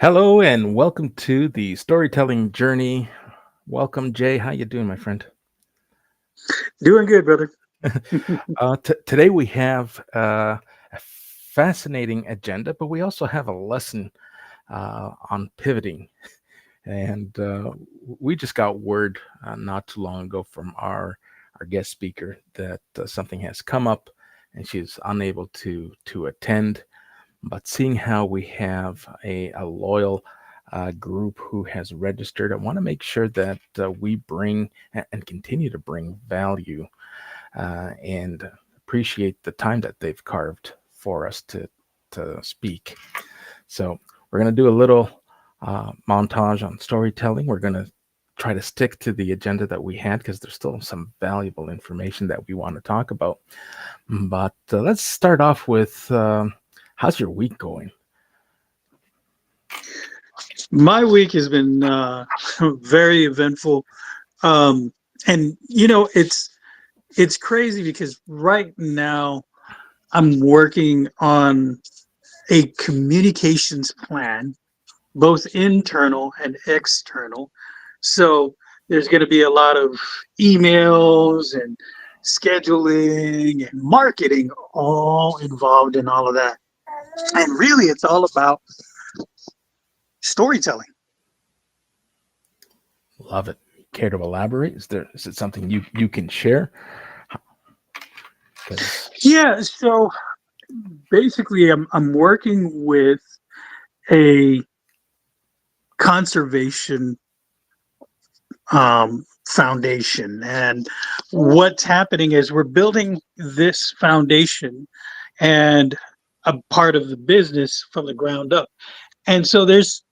Hello and welcome to the storytelling journey. Welcome, Jay. How you doing, my friend? Doing good, brother. Today we have a fascinating agenda, but we also have a lesson on pivoting. And we just got word not too long ago from our guest speaker that something has come up, and she's unable to attend. But seeing how we have a loyal group who has registered, I want to make sure that we bring and continue to bring value and appreciate the time that they've carved for us to speak. So we're going to do a little montage on storytelling. We're going to try to stick to the agenda that we had because there's still some valuable information that we want to talk about. But let's start off with how's your week going? My week has been very eventful, um, and it's crazy because right now I'm working on a communications plan, both internal and external. So there's going to be a lot of emails and scheduling and marketing all involved in all of that. And really, it's all about storytelling. Love it. Care to elaborate? Is it something you can share? Because Yeah, so basically I'm working with a conservation foundation, and what's happening is we're building this foundation and a part of the business from the ground up. And so there's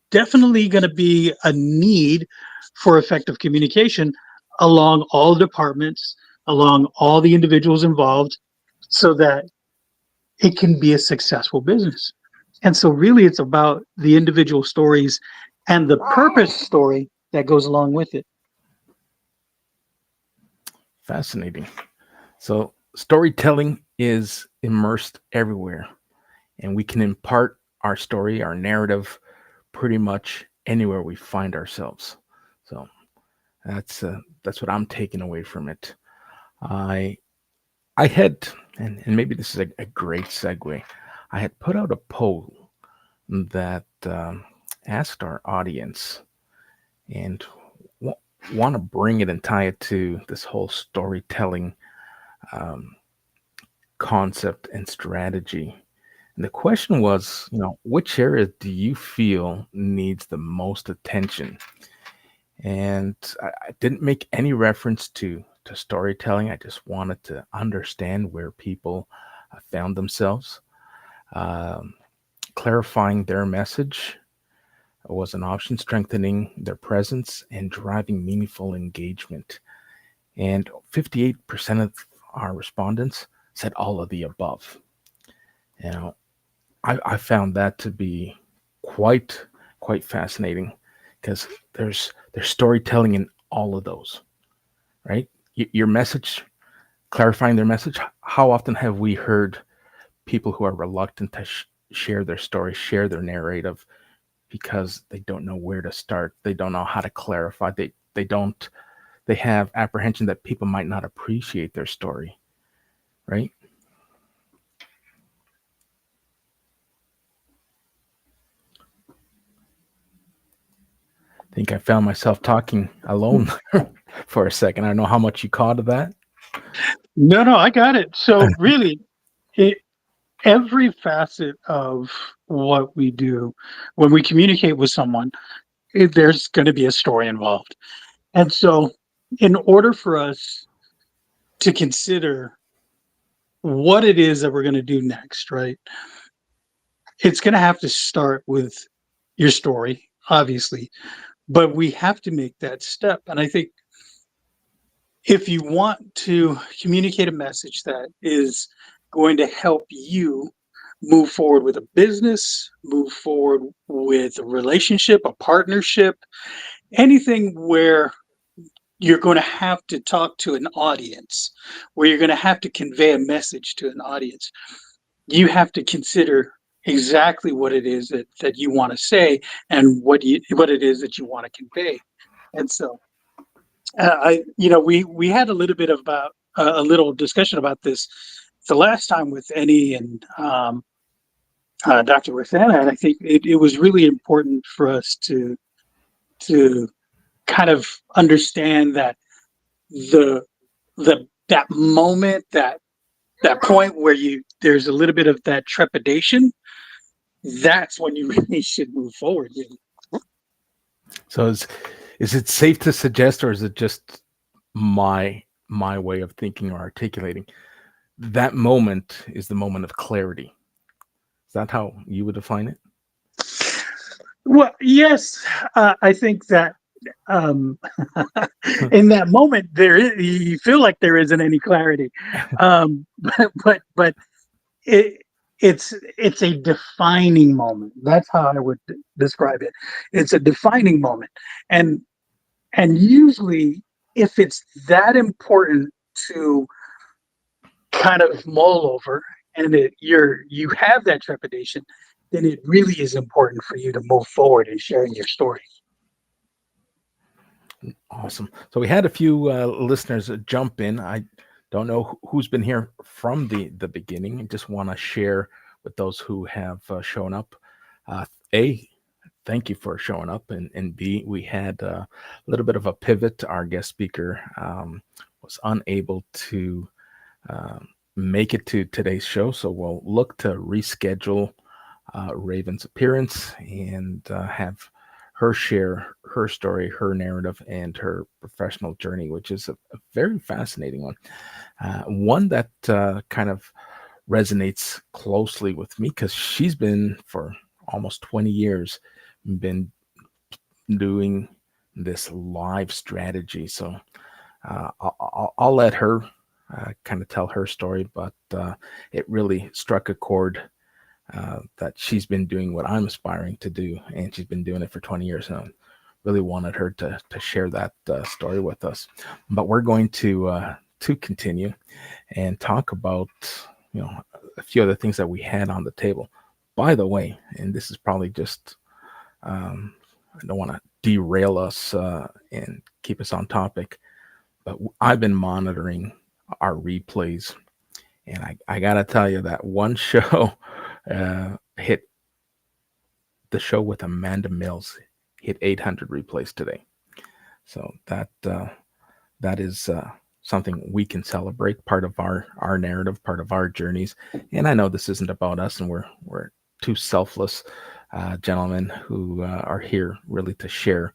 definitely going to be a need for effective communication along all departments, along all the individuals involved, so that it can be a successful business. And so, really, it's about the individual stories and the purpose story that goes along with it. fascinating. So storytelling is immersed everywhere, and we can impart our story, our narrative, pretty much anywhere we find ourselves. So that's what I'm taking away from it. I I had, and maybe this is a great segue. I had put out a poll that asked our audience and w- want to bring it and tie it to this whole storytelling um, concept and strategy. And the question was, which area do you feel needs the most attention? And I didn't make any reference to storytelling. I just wanted to understand where people found themselves. Um, Clarifying their message was an option, strengthening their presence and driving meaningful engagement. And 58% of our respondents said all of the above. You know, I found that to be quite quite fascinating because there's storytelling in all of those, right? Your message, clarifying their message. How often have we heard people who are reluctant to share their story, share their narrative because they don't know where to start. They don't know how to clarify. They don't they have apprehension that people might not appreciate their story, right? I think I found myself talking alone for a second. I don't know how much you caught of that. No, no, I got it. So, really, it, every facet of what we do when we communicate with someone, there's going to be a story involved. And so, in order for us to consider what it is that we're going to do next, right? It's going to have to start with your story, obviously, but we have to make that step. And I think if you want to communicate a message that is going to help you move forward with a business, move forward with a relationship, a partnership, anything where you're going to have to talk to an audience, where you're going to have to convey a message to an audience, you have to consider exactly what it is that you want to say and what it is that you want to convey. And so we had a little bit about a little discussion about this the last time with Annie and Dr. Rosanna, and I think it was really important for us to kind of understand that the that moment, that point where you there's a little bit of that trepidation, that's when you really should move forward. So is it safe to suggest, or is it just my way of thinking or articulating, that moment is the moment of clarity? Is that how you would define it? Well, yes, I think that um, in that moment you feel like there isn't any clarity, but it it's a defining moment. That's how I would describe it. It's a defining moment, and usually if it's that important to kind of mull over, and you have that trepidation, then it really is important for you to move forward in sharing your story. Awesome. So we had a few listeners jump in. I don't know who's been here from the beginning. I just want to share with those who have shown up. Uh, a, thank you for showing up, and B, we had a little bit of a pivot. Our guest speaker was unable to make it to today's show, so we'll look to reschedule Raven's appearance and have her share her story, her narrative, and her professional journey, which is a very fascinating one. One that kind of resonates closely with me because she's been for almost 20 years been doing this live strategy. So I'll let her kind of tell her story, but it really struck a chord that she's been doing what I'm aspiring to do, and she's been doing it for 20 years. And I really wanted her to share that story with us. But we're going to continue and talk about a few other things that we had on the table. By the way, and this is probably just I don't want to derail us and keep us on topic, but I've been monitoring our replays, and I gotta tell you that one show hit the show with Amanda Mills hit 800 replays today. So that is something we can celebrate, part of our narrative, part of our journeys. And I know this isn't about us, and we're two selfless gentlemen who are here really to share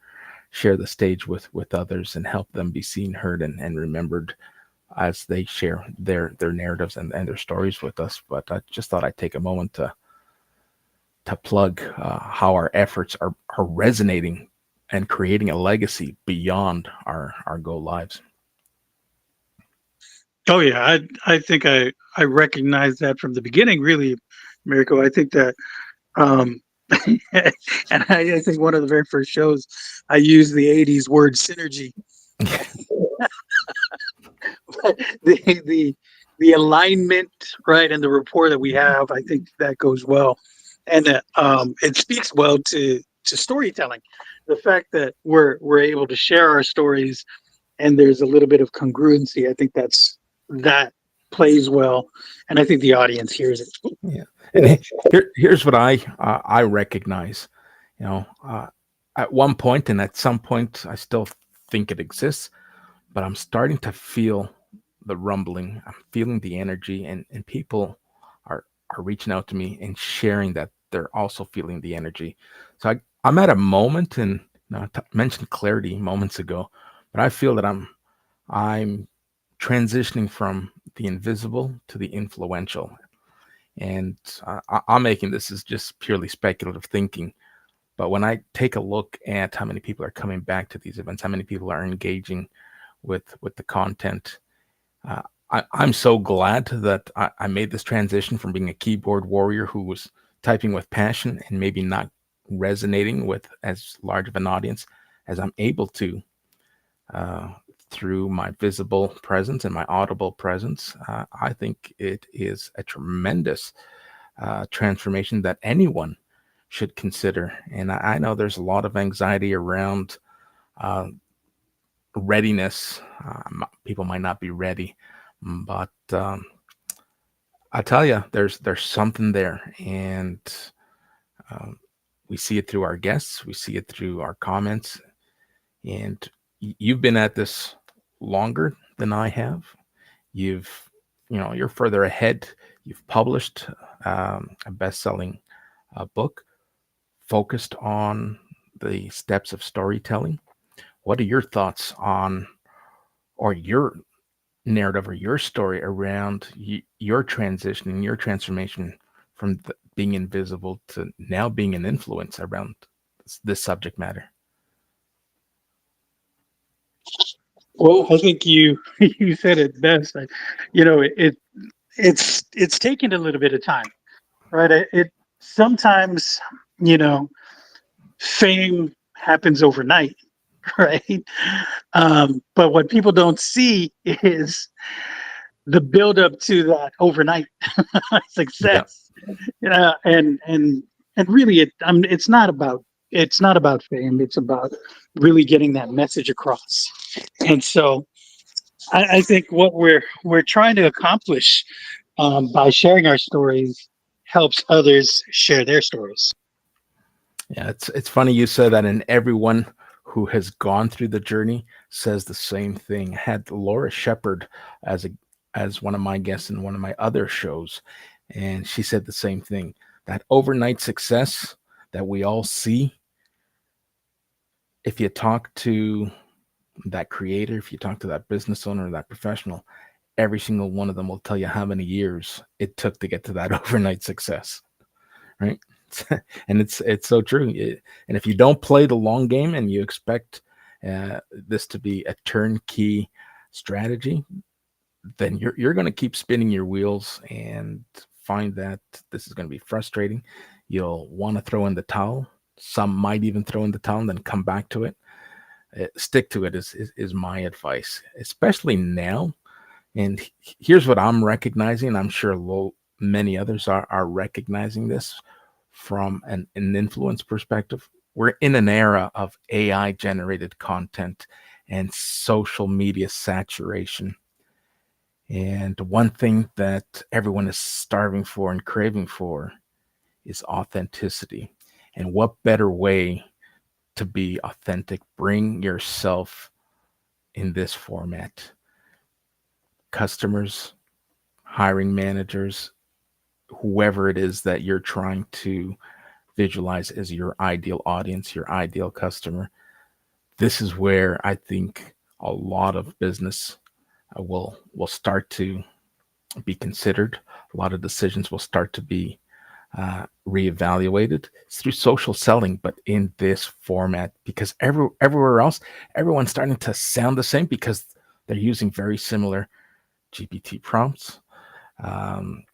the stage with others and help them be seen, heard, and remembered as they share their narratives and their stories with us. But I just thought I'd take a moment to plug how our efforts are resonating and creating a legacy beyond our go lives. Oh yeah, I think I recognize that from the beginning, really, Miracle. I think that um and I think one of the very first shows I used the 80s word synergy. the the the alignment, right, and the rapport that we have, I think that goes well, and it speaks well to storytelling. The fact that we're able to share our stories, and there's a little bit of congruency. I think that plays well, and I think the audience hears it. Yeah, and here's what I recognize. At one point and at some point, I still think it exists, but I'm starting to feel the rumbling. I'm feeling the energy, and people are reaching out to me and sharing that they're also feeling the energy. So I'm at a moment, and mentioned clarity moments ago, but I feel that I'm transitioning from the invisible to the influential. And I'm making this as just purely speculative thinking. But when I take a look at how many people are coming back to these events, how many people are engaging with the content, uh, I'm so glad that I made this transition from being a keyboard warrior who was typing with passion and maybe not resonating with as large of an audience as I'm able to uh, through my visible presence and my audible presence. I think it is a tremendous transformation that anyone should consider. And I know there's a lot of anxiety around uh, readiness. People might not be ready, but I tell you, there's something there, and um, we see it through our guests, we see it through our comments, and you've been at this longer than I have. You've, you're further ahead. You've published a best-selling book focused on the steps of storytelling. What are your thoughts on, or your narrative, or your story around your transition and your transformation from being invisible to now being an influence around this subject matter? Well, I think you you said it best. It's taken a little bit of time, right? It sometimes, you know, fame happens overnight, right? But what people don't see is the build up to that overnight Yeah. success. Yeah, and really, it's not about fame. It's about really getting that message across. And so, I think what we're trying to accomplish by sharing our stories helps others share their stories. Yeah, it's funny you said that, and everyone who has gone through the journey says the same thing. I had Laura Shepard as a as one of my guests in one of my other shows, and she said the same thing. That overnight success that we all see, if you talk to that creator, if you talk to that business owner, that professional, every single one of them will tell you how many years it took to get to that overnight success, right? And it's so true. And if you don't play the long game and you expect this to be a turnkey strategy, then you're going to keep spinning your wheels and find that this is going to be frustrating. You'll want to throw in the towel. Some might even throw in the towel and then come back to it. Stick to it is my advice, especially now. And here's what I'm recognizing. I'm sure many others are recognizing this from an influence perspective. We're in an era of AI generated content and social media saturation. And one thing that everyone is starving for and craving for is authenticity. And what better way to be authentic? Bring yourself in this format. Customers, hiring managers, whoever it is that you're trying to visualize as your ideal audience, your ideal customer. This is where I think a lot of business will start to be considered. A lot of decisions will start to be reevaluated. It's through social selling, but in this format, because everywhere else, everyone's starting to sound the same because they're using very similar GPT prompts. Um,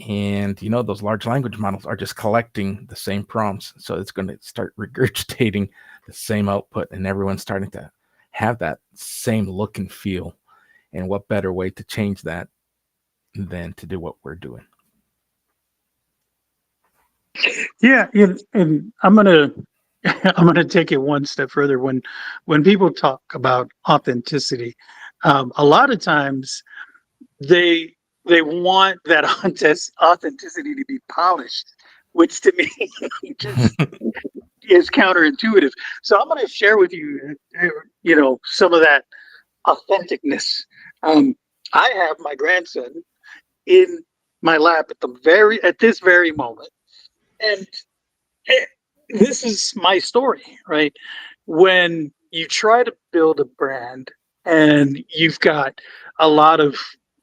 and those large language models are just collecting the same prompts, so it's going to start regurgitating the same output, and everyone's starting to have that same look and feel. And what better way to change that than to do what we're doing? Yeah, and I'm gonna take it one step further. When people talk about authenticity, a lot of times they they want that authenticity to be polished, which to me just is counterintuitive. So I'm going to share with you, some of that authenticness. Um, I have my grandson in my lap at this very moment, and eh, this is my story, right? When you try to build a brand and you've got a lot of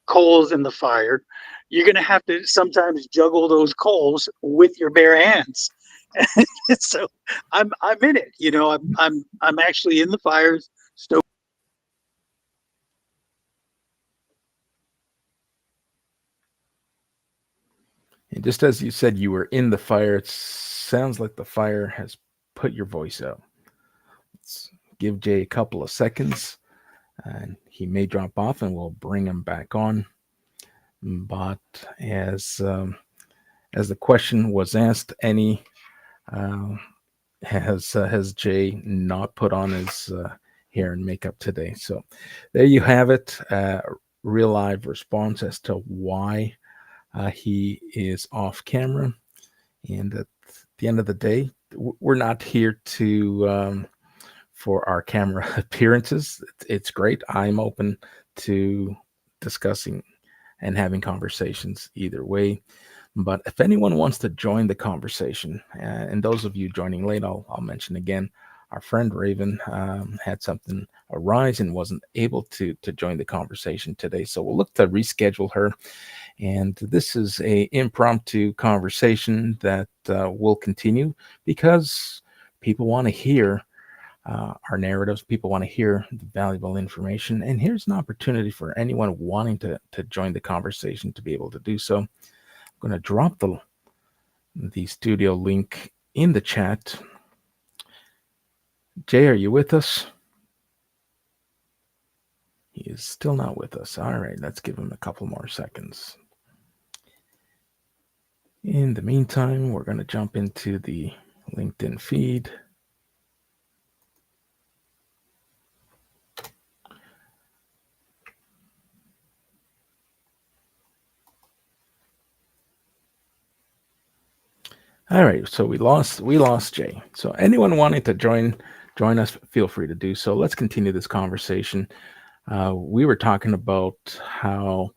coals in the fire, you're going to have to sometimes juggle those coals with your bare hands. So I'm in it, I'm actually in the fires. And just as you said you were in the fire, it sounds like the fire has put your voice out. Let's give Jay a couple of seconds, and he may drop off, and we'll bring him back on. But as the question was asked, any uh, has Jay not put on his hair and makeup today? So there you have it. Real live response as to why he is off camera. And at the end of the day, we're not here to for our camera appearances. It's great. I'm open to discussing and having conversations either way. But if anyone wants to join the conversation, and those of you joining late, I'll mention again, our friend Raven had something arise and wasn't able to join the conversation today. So we'll look to reschedule her. And this is a impromptu conversation that will continue because people want to hear our narratives. People want to hear the valuable information. And here's an opportunity for anyone wanting to join the conversation to be able to do so. I'm going to drop the studio link in the chat. Jay, are you with us? He is still not with us. All right, let's give him a couple more seconds. In the meantime, we're going to jump into the LinkedIn feed. All right, so we lost Jay. So anyone wanting to join us, feel free to do so. Let's continue this conversation. We were talking about how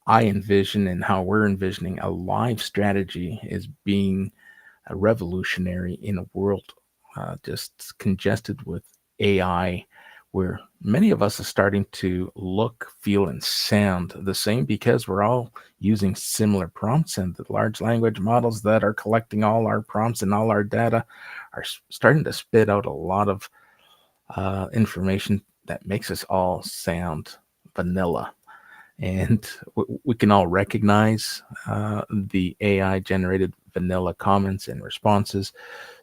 I envision and how we're envisioning a live strategy is being a revolutionary in a world just congested with AI, where many of us are starting to look, feel, and sound the same because we're all using similar prompts, and the large language models that are collecting all our prompts and all our data are starting to spit out a lot of information that makes us all sound vanilla. And we can all recognize the AI generated vanilla comments and responses.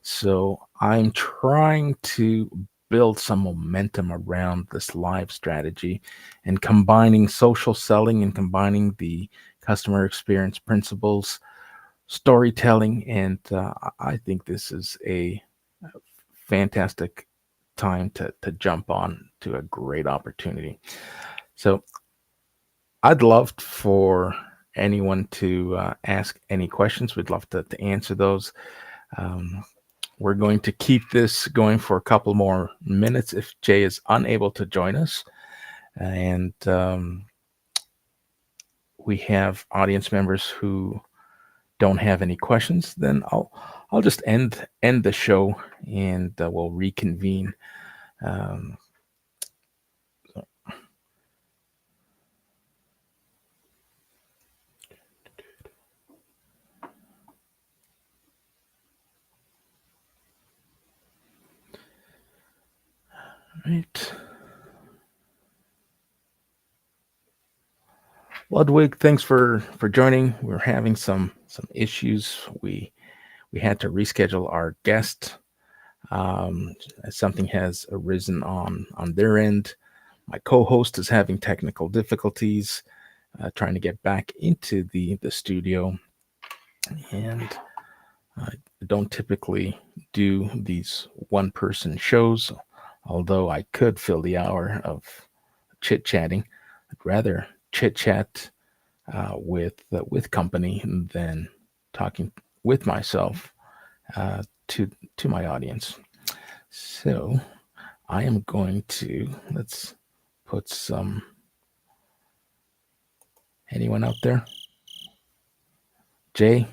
So I'm trying to build some momentum around this live strategy and combining social selling and combining the customer experience principles, storytelling. And I think this is a fantastic time to jump on to a great opportunity. So I'd love for anyone to ask any questions. We'd love to answer those. Um, we're going to keep this going for a couple more minutes if Jay is unable to join us. And we have audience members who don't have any questions, then I'll just end the show and we'll reconvene. Um, right. Ludwig, thanks for joining. We're having some issues. We had to reschedule our guest. Something has arisen on their end. My co-host is having technical difficulties trying to get back into the studio, and I don't typically do these one-person shows, although I could fill the hour of chit-chatting. I'd rather chit-chat with company than talking with myself to my audience. So I am going to let's put some anyone out there. Jay.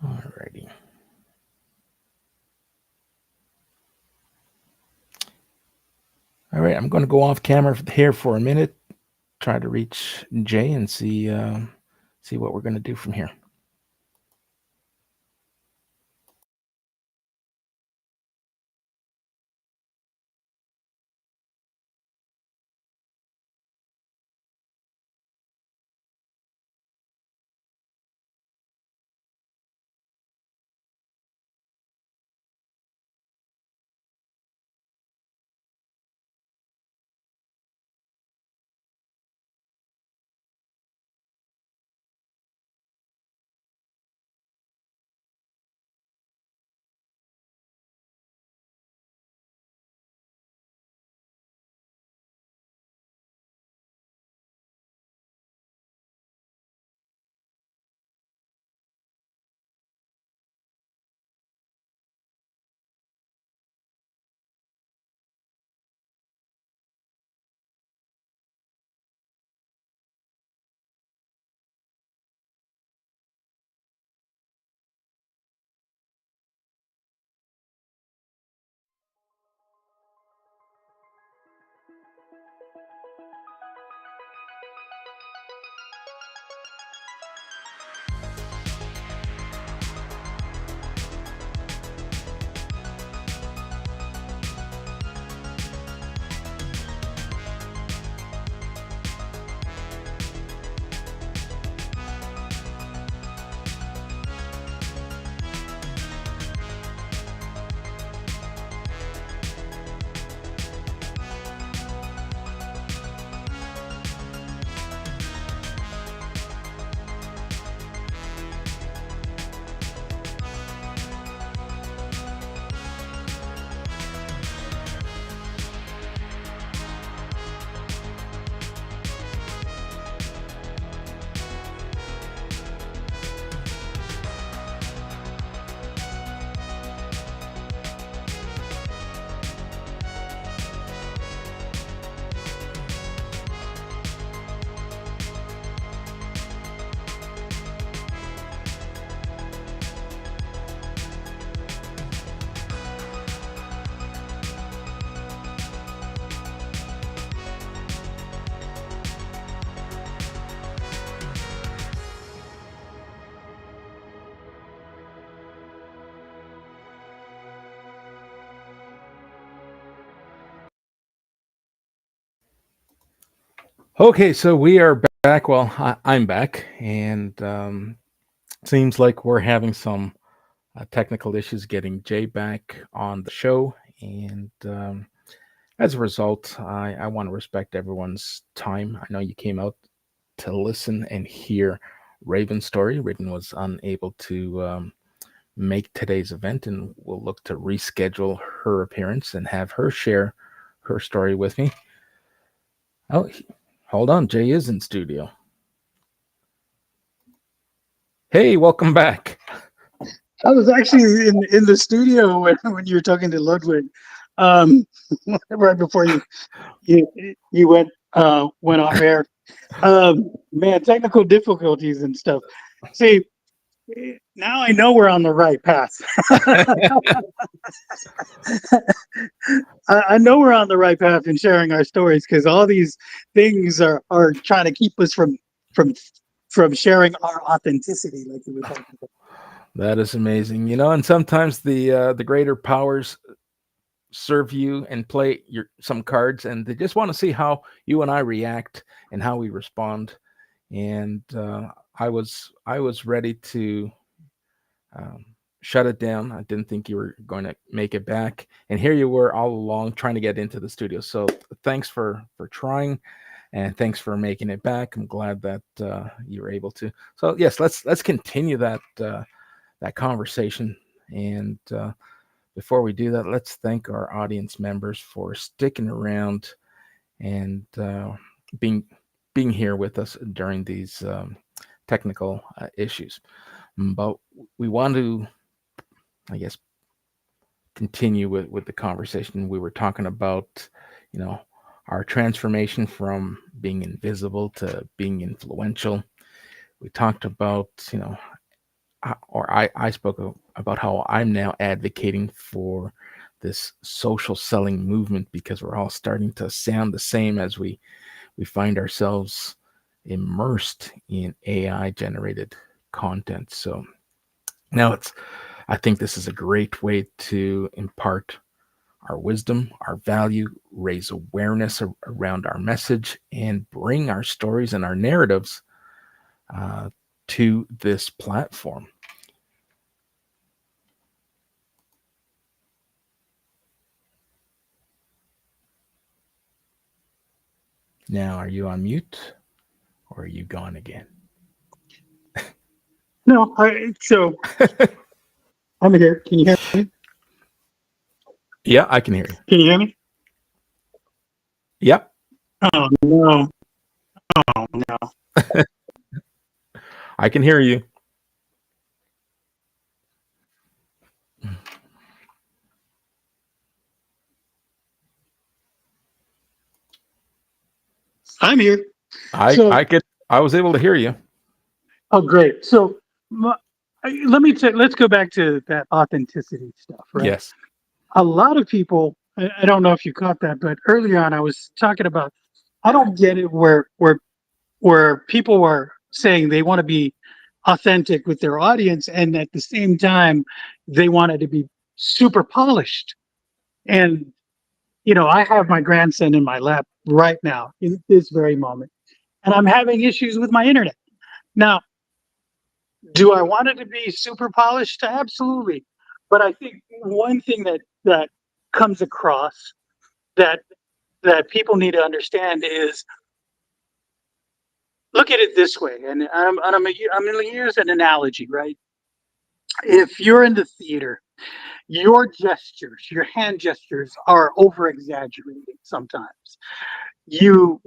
Alrighty. All right, I'm going to go off camera here for a minute, try to reach Jay and see what we're going to do from here. Okay, so we are back. Well, I'm back, and seems like we're having some technical issues getting Jay back on the show. And as a result, I want to respect everyone's time. I know you came out to listen and hear Raven's story. Raven was unable to make today's event, and we'll look to reschedule her appearance and have her share her story with me. Oh, hold on. Jay is in studio. Hey, welcome back. I was actually in the studio when you were talking to Ludwig, um, right before you went off air. Man, technical difficulties and stuff. See, now I know we're on the right path. I know we're on the right path in sharing our stories because all these things are trying to keep us from from sharing our authenticity, like you were talking about. That is amazing. And sometimes the greater powers serve you and play some cards, and they just want to see how you and I react and how we respond. And I was ready to um, shut it down. I didn't think you were going to make it back, and here you were all along trying to get into the studio. So thanks for trying, and thanks for making it back. I'm glad that you were able to. So yes, let's continue that conversation. And before we do that, let's thank our audience members for sticking around and being being here with us during these technical issues. But we want to, I guess, continue with the conversation. We were talking about, you know, our transformation from being invisible to being influential. We talked about, or I spoke about how I'm now advocating for this social selling movement because we're all starting to sound the same as we find ourselves immersed in AI generated content. So now I think this is a great way to impart our wisdom, our value, raise awareness around our message, and bring our stories and our narratives uh, to this platform. Now, are you on mute or are you gone again? No, so I'm here. Can you hear me? Yeah, I can hear you. Can you hear me? Yep, Oh no! Oh no! I can hear you. I'm here. I So, I could I was able to hear you. oh great. So, let's go back to that authenticity stuff, right? Yes. A lot of people I don't know if you caught that, but early on I was talking about I don't get it where people are saying they want to be authentic with their audience and at the same time they want it to be super polished. And I have my grandson in my lap right now in this very moment, and I'm having issues with my internet. Now, do I want it to be super polished? Absolutely. But I think one thing that comes across that that people need to understand is look at it this way, and I'm going to use an analogy, right? If you're in the theater, your gestures, your hand gestures are over exaggerated sometimes. You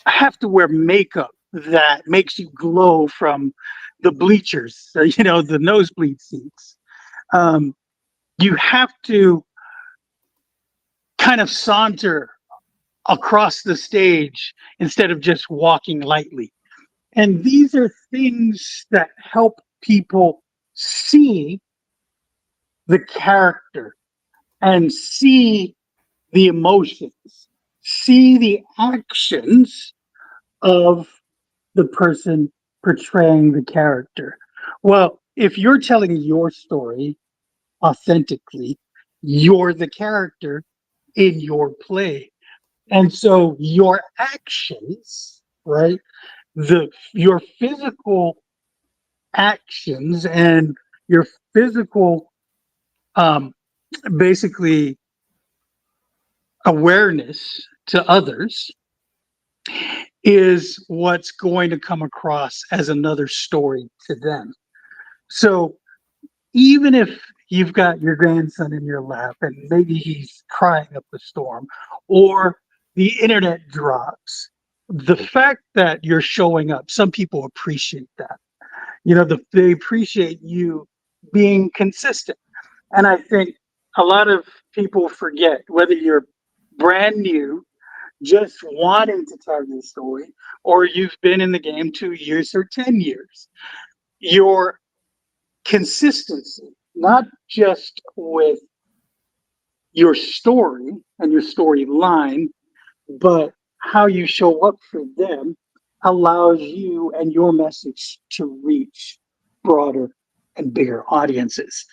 have to wear makeup that makes you glow from the bleachers, so, the nosebleed seats. Um, you have to kind of saunter across the stage instead of just walking lightly. And these are things that help people see the character and see the emotions, see the actions of the person portraying the character. Well, if you're telling your story authentically, you're the character in your play. And so your actions, right? Your physical actions and your physical um basically awareness to others is what's going to come across as another story to them. So even if you've got your grandson in your lap and maybe he's crying up a storm or the internet drops, the fact that you're showing up, some people appreciate that. They appreciate you being consistent. And I think a lot of people forget whether you're brand new, just wanting to tell your story, or you've been in the game 2 years or 10 years. Your consistency, not just with your story and your storyline, but how you show up for them allows you and your message to reach broader and bigger audiences.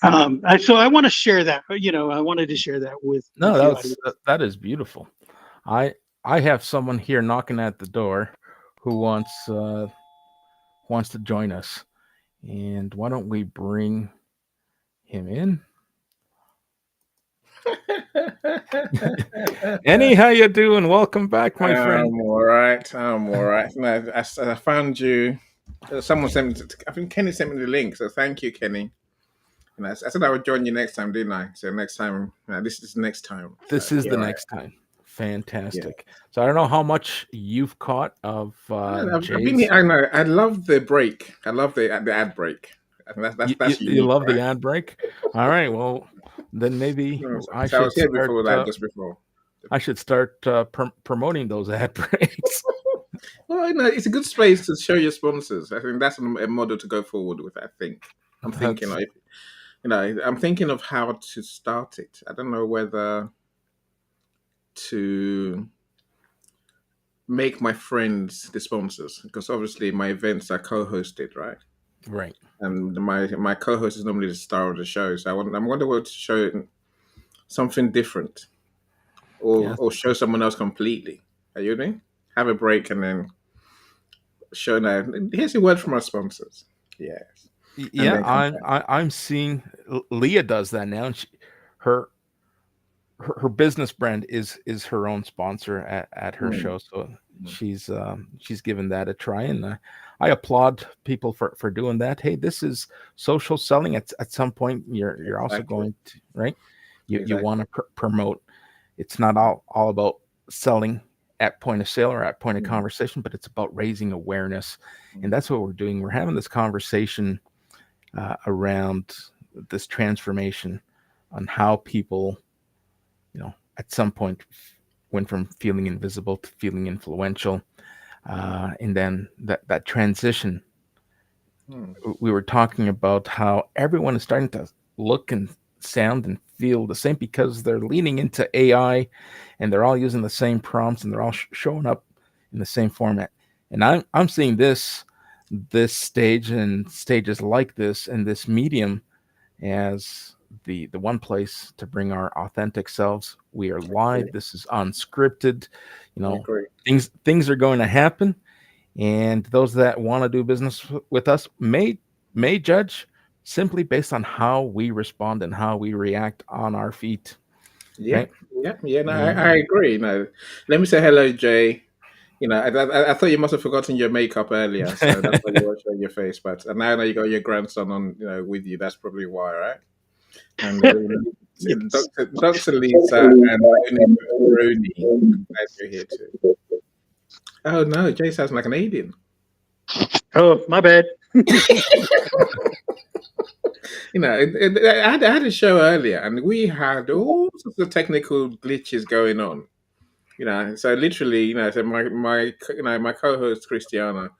So I want to share that. I wanted to share that with No, the audience. that is beautiful. I I have someone here knocking at the door who wants to join us. And why don't we bring him in? Annie, how you doing? Welcome back, my friend. I'm all right. I'm all right. No, I found you. Someone sent me. I think Kenny sent me the link. So thank you, Kenny. And I said I would join you next time, didn't I? So next time, this is next time. So This is the here I am. next time. Yeah. Fantastic. So I don't know how much you've caught of I've been here. Jay's. I know. I love the break. I love the ad break. I think that's You unique, love the right? ad break. All right. Well, then maybe No, I so I should was here start. before that, just before. Promoting those ad breaks. Well, it's a good space to show your sponsors. I think that's a model to go forward with. I think. I'm thinking That's like I'm thinking of how to start it. I don't know whether to make my friends the sponsors because obviously my events are co-hosted, right? right. And my co-host is normally the star of the show, so I'm wondering to show something different Yes. or show someone else completely. Are you with me? Have a break and then show now. Here's a word from our sponsors. Yes, and Yeah, then come back. I'm seeing Leah does that now. And her her business brand is her own sponsor at her Mm, show, so mm. she's given that a try, and I applaud people for doing that. Hey, this is social selling. At some point, you're also Exactly, going to, right. You want exactly. to promote. It's not all about selling at point of sale or at point of Mm, conversation, but it's about raising awareness, and mm. that's what we're doing. We're having this conversation around this transformation on how people, at some point went from feeling invisible to feeling influential. And then that transition, Hmm. we were talking about how everyone is starting to look and sound and feel the same because they're leaning into AI, and they're all using the same prompts, and they're all showing up in the same format. And I'm seeing this stage and stages like this and this medium as the one place to bring our authentic selves. We are live. This is unscripted. You I know, agree. things are going to happen, and those that want to do business with us may judge simply based on how we respond and how we react on our feet, right? Yep, yep, yeah. No, I And agree. No, let me say hello, Jay. I thought you must have forgotten your makeup earlier, so that's why you were showing your face. But now I know you got your grandson on, with you. That's probably why, right? And Yes. Dr. Lisa and Rooney, I'm glad you're here too. Oh no, Jay sounds like an alien. Oh, my bad. I had a show earlier, and we had all sorts of technical glitches going on. So literally, so my co-host Christiana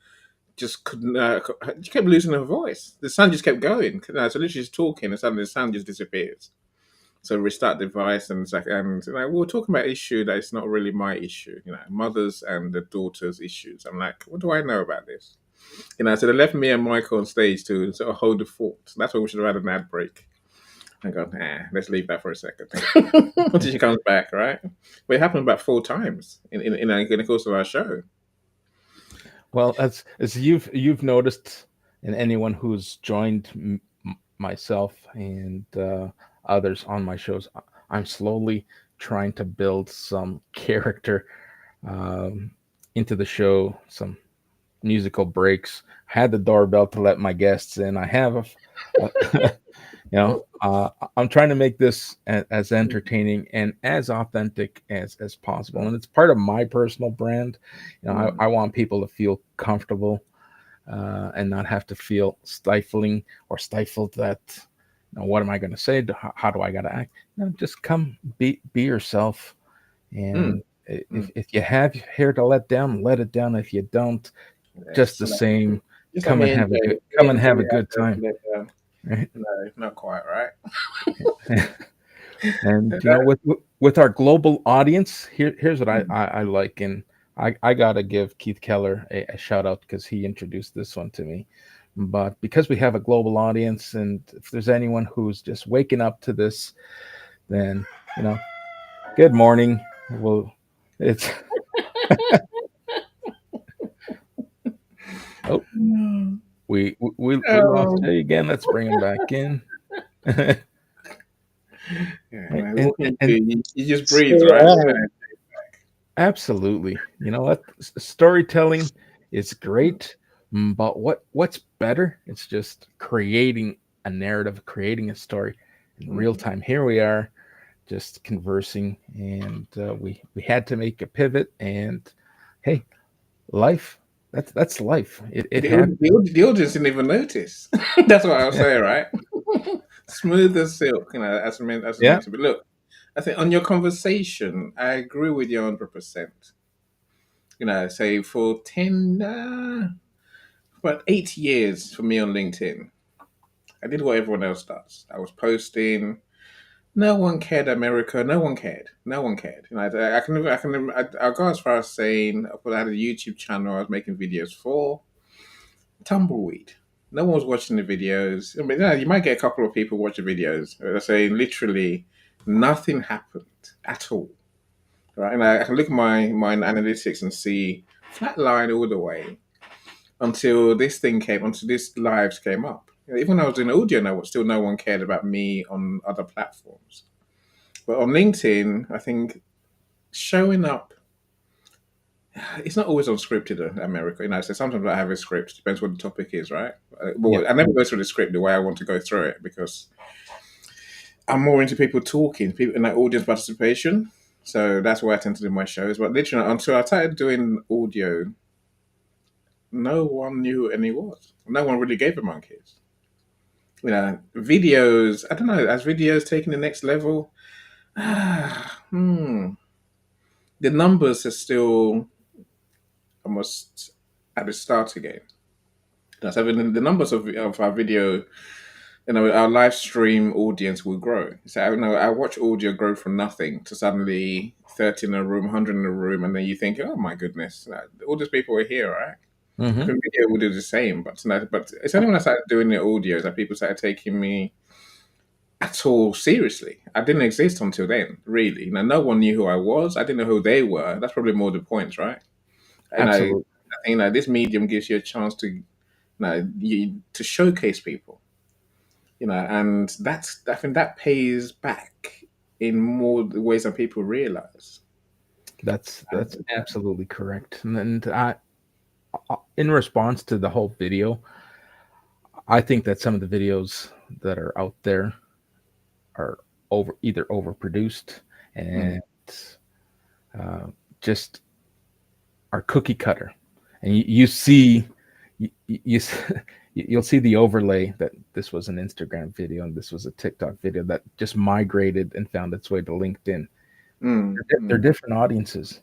just couldn't. She kept losing her voice. The sound just kept going. So literally, she's talking, and suddenly the sound just disappears. So restart the device, and it's like, and we were talking about issue that it's not really my issue. Mothers and the daughters' issues. I'm like, what do I know about this? So they left me and Michael on stage to sort of hold the fort. That's why we should have had an ad break. I go, let's leave that for a second until she comes back, right? But it happened about 4 times in the course of our show. well, as you've noticed, and anyone who's joined myself and others on my shows, I'm slowly trying to build some character um, into the show, some musical breaks. Had the doorbell to let my guests in. I have a I'm trying to make this as entertaining and as authentic as possible, and it's part of my personal brand. I want people to feel comfortable and not have to feel stifling or stifled that, what am I going to say? How do I got to act? Just come, be yourself. Mm. And if you have hair to let down, let it down. If you don't, just Yes. the same, Just like come and me and have a Jay. good Me and Jay time. had to Right? no, not quite, right? And with our global audience, here's what I like, and I gotta give Keith Keller a shout out because he introduced this one to me. But because we have a global audience, and if there's anyone who's just waking up to this, then you know, good morning. Well, it's oh, we lost Oh, Jay again. Let's bring him back in. yeah, Right? man. Walking And through, you just So, breathe, right? absolutely. You know what? Storytelling is great, but what's better? It's just creating a narrative, creating a story in real Mm. time. Here we are, just conversing, and we had to make a pivot. And hey, life. That's life. It happened. The audience didn't even notice. That's what I'll say, right? Smooth as silk, as I Yeah. mentioned. But look, I think on your conversation, I agree with you 100%. Say for 10, about 8 years for me on LinkedIn, I did what everyone else does. I was posting. No one cared America. No one cared. No one cared. I'll go as far as saying I had a YouTube channel I was making videos for. Tumbleweed. No one was watching the videos. I mean, you might get a couple of people watch the videos. They're saying literally nothing happened at all. Right? And I can look at my analytics and see flat line all the way until until this lives came up. Even when I was doing audio, still no one cared about me on other platforms. But on LinkedIn, I think showing up, it's not always unscripted in America. So sometimes I have a script, depends what the topic is, right? Yeah. But I never go through the script the way I want to go through it because I'm more into people talking, people in audience participation. So that's why I tend to do my shows. But literally, until I started doing audio, no one knew who any was. No one really gave a monkeys. Videos. I don't know. As videos taking the next level, the numbers are still almost at the start again. So the numbers of our video our live stream audience will grow. So I watch audio grow from nothing to suddenly 30 in a room, 100 in a room, and then you think, oh my goodness, all these people are here, right? I Mm-hmm. think video will do the same, but it's only when I started doing the audios that people started taking me at all seriously. I didn't exist until then, really. No one knew who I was. I didn't know who they were. That's probably more the point, right? I Absolutely. think this medium gives you a chance to to showcase people, and I think that pays back in more ways than people realize. That's absolutely correct. And in response to the whole video, I think that some of the videos that are out there are either overproduced Mm. and uh, just are cookie cutter, and you see you'll see the overlay that this was an Instagram video and this was a TikTok video that just migrated and found its way to LinkedIn. Mm. They're Mm. different audiences,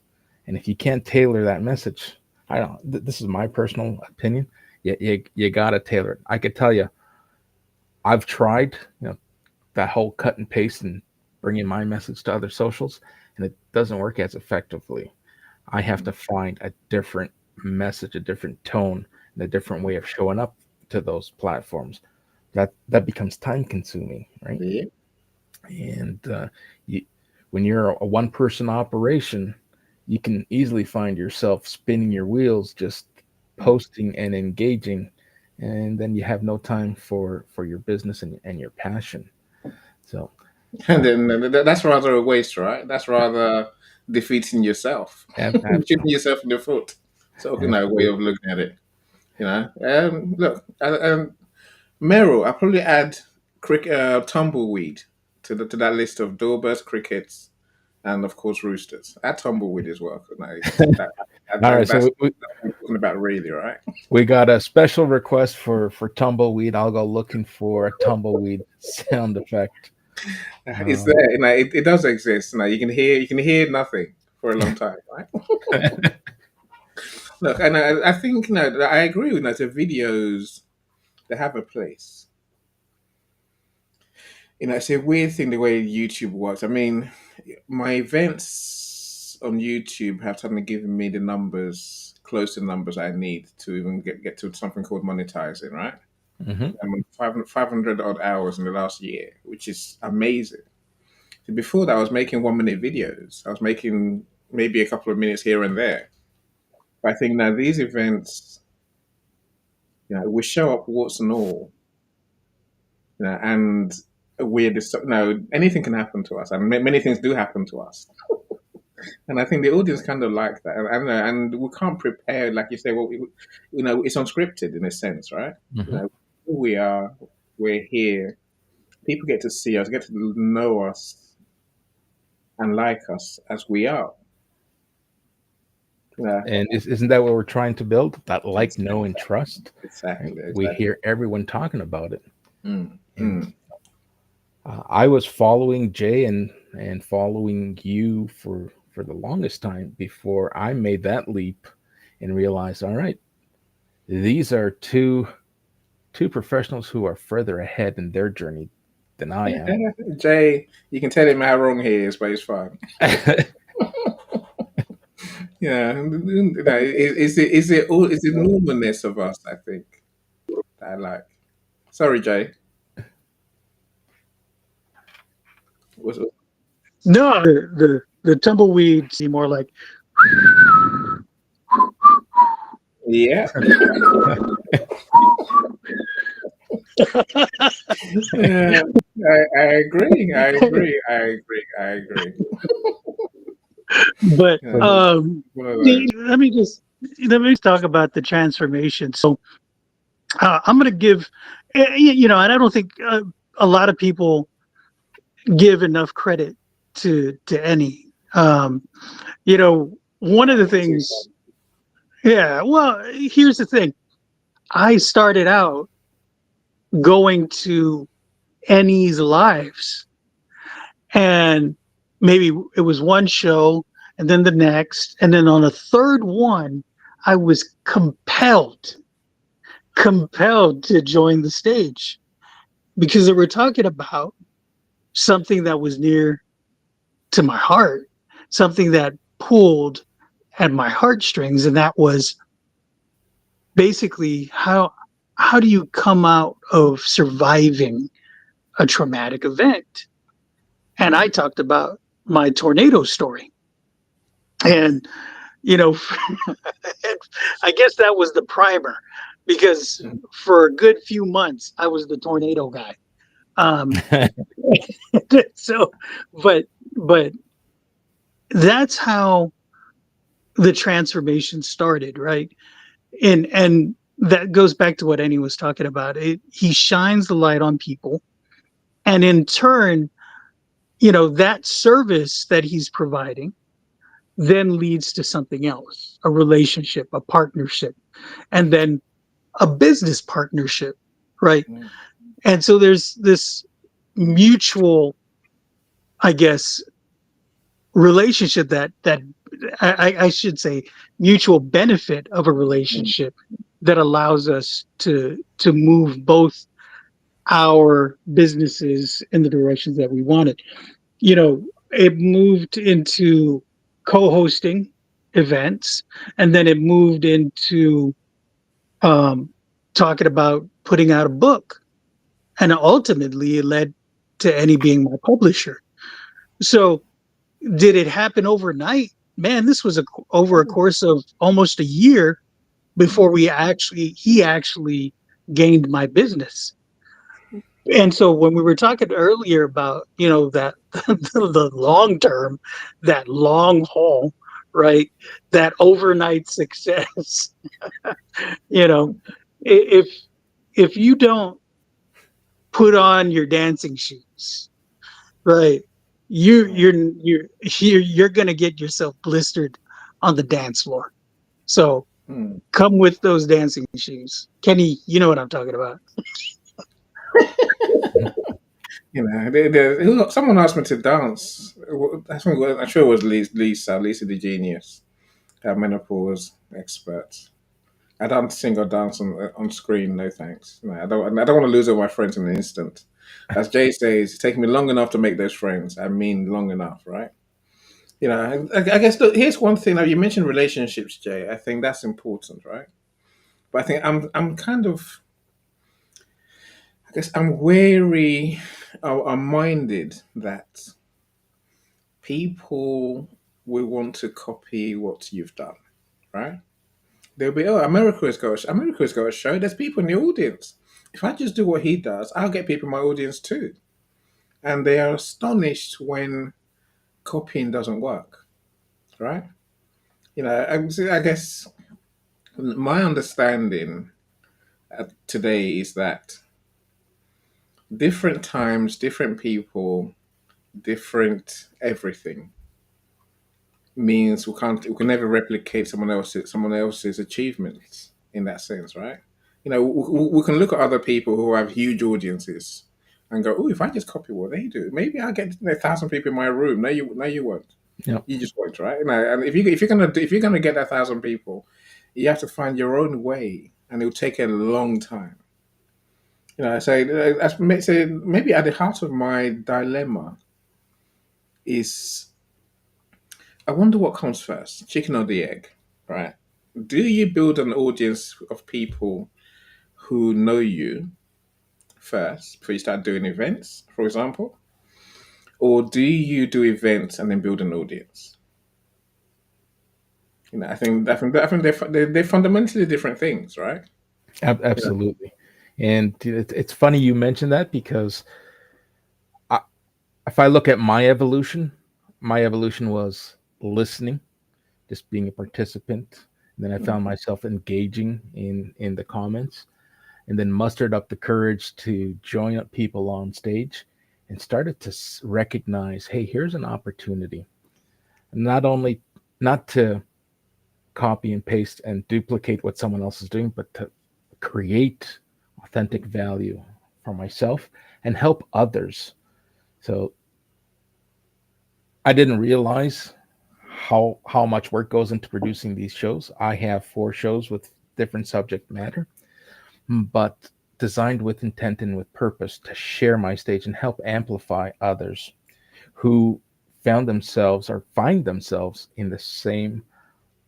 and if you can't tailor that message, I don't. This is my personal opinion. You gotta tailor it. I could tell you, I've tried, that whole cut and paste and bringing my message to other socials, and it doesn't work as effectively. I have to find a different message, a different tone, and a different way of showing up to those platforms. That becomes time consuming, right? Yeah. And you, when you're a one person operation, you can easily find yourself spinning your wheels, just posting and engaging, and then you have no time for your business and your passion. So, And uh, then that's rather a waste, right? That's rather defeating yourself, shooting absolutely, yourself in the foot. So, way absolutely. of looking at it. Look, Meryl, I'll probably add tumbleweed to that list of doorbells, crickets, and of course roosters. Add tumbleweed as well. That, All right, so that's what we're talking about, really, right? we got a special request for tumbleweed. I'll go looking for a tumbleweed sound effect. It's Uh, there. It does exist. You can hear nothing for a long time, right? Look, and I think I agree with that. The videos, they have a place. It's a weird thing the way YouTube works. I mean, my events on YouTube have suddenly given me the numbers, close to the numbers I need to even get to something called monetizing, right? mhm. I'm on 500 odd hours in the last year, which is amazing. So before that, I was making 1 minute videos. I was making maybe a couple of minutes here and there. But I think now these events, we show up warts and all, and we're just, anything can happen to us, and many things do happen to us. And I think the audience kind of like that, and we can't prepare, like you say. Well, it's unscripted in a sense, right? Mhm. Who we are, we're here. People get to see us, get to know us, and like us as we are. Yeah, And isn't that what we're trying to build? That like, know, and exactly, trust. Right? exactly, We exactly. hear everyone talking about it, Mm, and mm. I was following Jay and following you for the longest time before I made that leap and realized, all right, these are two professionals who are further ahead in their journey than I am. Jay, you can tell him how wrong he is, but it's fine. Yeah, is the normalness of us? I think that I like. Sorry, Jay. Was No, the tumbleweeds seem more like Yeah, yeah. I agree. I agree. I agree. I agree. but Yeah, So, one of those. let me talk about the transformation. So I'm going to give, and I don't think a lot of people give enough credit to any. One of the things. Yeah. Well, here's the thing. I started out going to Annie's lives, and maybe it was one show, and then the next, and then on a third one, I was compelled to join the stage. because they were talking about something that was near to my heart, something that pulled at my heartstrings, and that was basically how do you come out of surviving a traumatic event? And I talked about my tornado story. And, you know, I guess that was the primer because for a good few months, I was the tornado guy. Um, so, but, but that's how the transformation started, right? And that goes back to what Annie was talking about. He shines the light on people, and in turn, that service that he's providing then leads to something else, a relationship, a partnership, and then a business partnership, right? Mm. And so there's this mutual, I guess, relationship that I should say mutual benefit of a relationship that allows us to move both our businesses in the directions that we wanted. It moved into co-hosting events, and then it moved into um, talking about putting out a book, and ultimately it led to Annie being my publisher. So, did it happen overnight? Man, this was over a course of almost a year before he actually gained my business. And so when we were talking earlier about, that the long term, that long haul, right? That overnight success, you know, if if you don't put on your dancing shoes, right? You Mm. you're gonna get yourself blistered on the dance floor. So Mm. come with those dancing shoes. Kenny, you know what I'm talking about. Someone asked me to dance. I think I'm sure it was Lisa the genius, our menopause expert. I don't sing or dance on screen. No thanks. No, I don't want to lose all my friends in an instant. As Jay says, it's taken me long enough to make those friends. I mean, long enough, right? I guess look, here's one thing. Now you mentioned relationships, Jay. I think that's important, right? But I think I'm kind of, I guess I'm wary, I'm minded that people will want to copy what you've done, right? They'll be, oh, America's got a show. There's people in the audience. If I just do what he does, I'll get people in my audience too. And they are astonished when copying doesn't work, right? I guess my understanding today is that different times, different people, different everything means we can never replicate someone else's achievements in that sense, right? We can look at other people who have huge audiences and go, oh, if I just copy what they do, maybe I'll get 1,000 people in my room. No, you won't. Yep. You just won't, right? And if you're gonna get 1,000 people, you have to find your own way, and it'll take a long time. So maybe at the heart of my dilemma is I wonder what comes first, chicken or the egg, right? Do you build an audience of people who know you first before you start doing events, for example? Or do you do events and then build an audience? I think they're fundamentally different things, right? Absolutely. And it's funny you mentioned that because I, if I look at my evolution was listening, just being a participant. And then I found myself engaging in the comments, and then mustered up the courage to join up people on stage, and started to recognize, hey, here's an opportunity. Not only not to copy and paste and duplicate what someone else is doing, but to create authentic value for myself and help others. So I didn't realize how much work goes into producing these shows. I have 4 shows with different subject matter, but designed with intent and with purpose to share my stage and help amplify others who found themselves or find themselves in the same